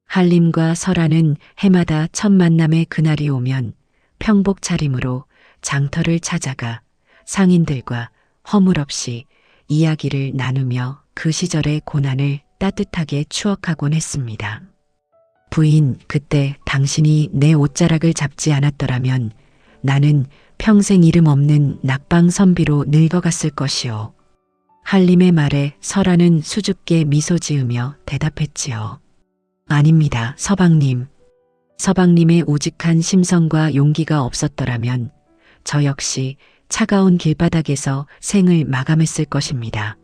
한림과 설아는 해마다 첫 만남의 그날이 오면 평복 차림으로 장터를 찾아가 상인들과 허물없이 이야기를 나누며 그 시절의 고난을 따뜻하게 추억하곤 했습니다. 부인, 그때 당신이 내 옷자락을 잡지 않았더라면 나는 평생 이름 없는 낙방 선비로 늙어갔을 것이오. 한림의 말에 설아는 수줍게 미소 지으며 대답했지요. 아닙니다, 서방님. 서방님의 우직한 심성과 용기가 없었더라면 저 역시 차가운 길바닥에서 생을 마감했을 것입니다.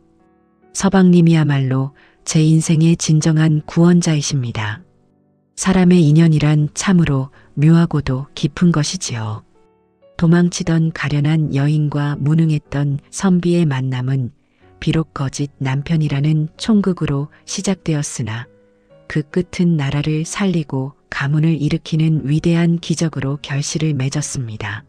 서방님이야말로 제 인생의 진정한 구원자이십니다. 사람의 인연이란 참으로 묘하고도 깊은 것이지요. 도망치던 가련한 여인과 무능했던 선비의 만남은 비록 거짓 남편이라는 총극으로 시작되었으나 그 끝은 나라를 살리고 가문을 일으키는 위대한 기적으로 결실을 맺었습니다.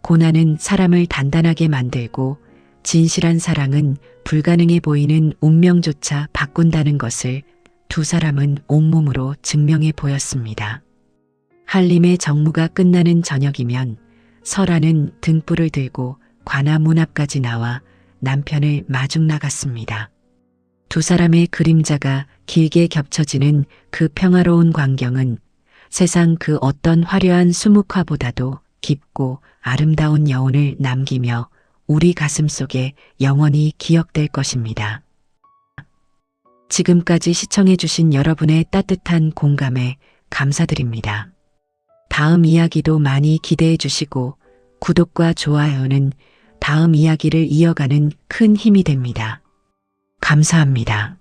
고난은 사람을 단단하게 만들고 진실한 사랑은 불가능해 보이는 운명조차 바꾼다는 것을 두 사람은 온몸으로 증명해 보였습니다. 한림의 정무가 끝나는 저녁이면 설아는 등불을 들고 관아 문 앞까지 나와 남편을 마중 나갔습니다. 두 사람의 그림자가 길게 겹쳐지는 그 평화로운 광경은 세상 그 어떤 화려한 수묵화보다도 깊고 아름다운 여운을 남기며 우리 가슴 속에 영원히 기억될 것입니다. 지금까지 시청해주신 여러분의 따뜻한 공감에 감사드립니다. 다음 이야기도 많이 기대해 주시고 구독과 좋아요는 다음 이야기를 이어가는 큰 힘이 됩니다. 감사합니다.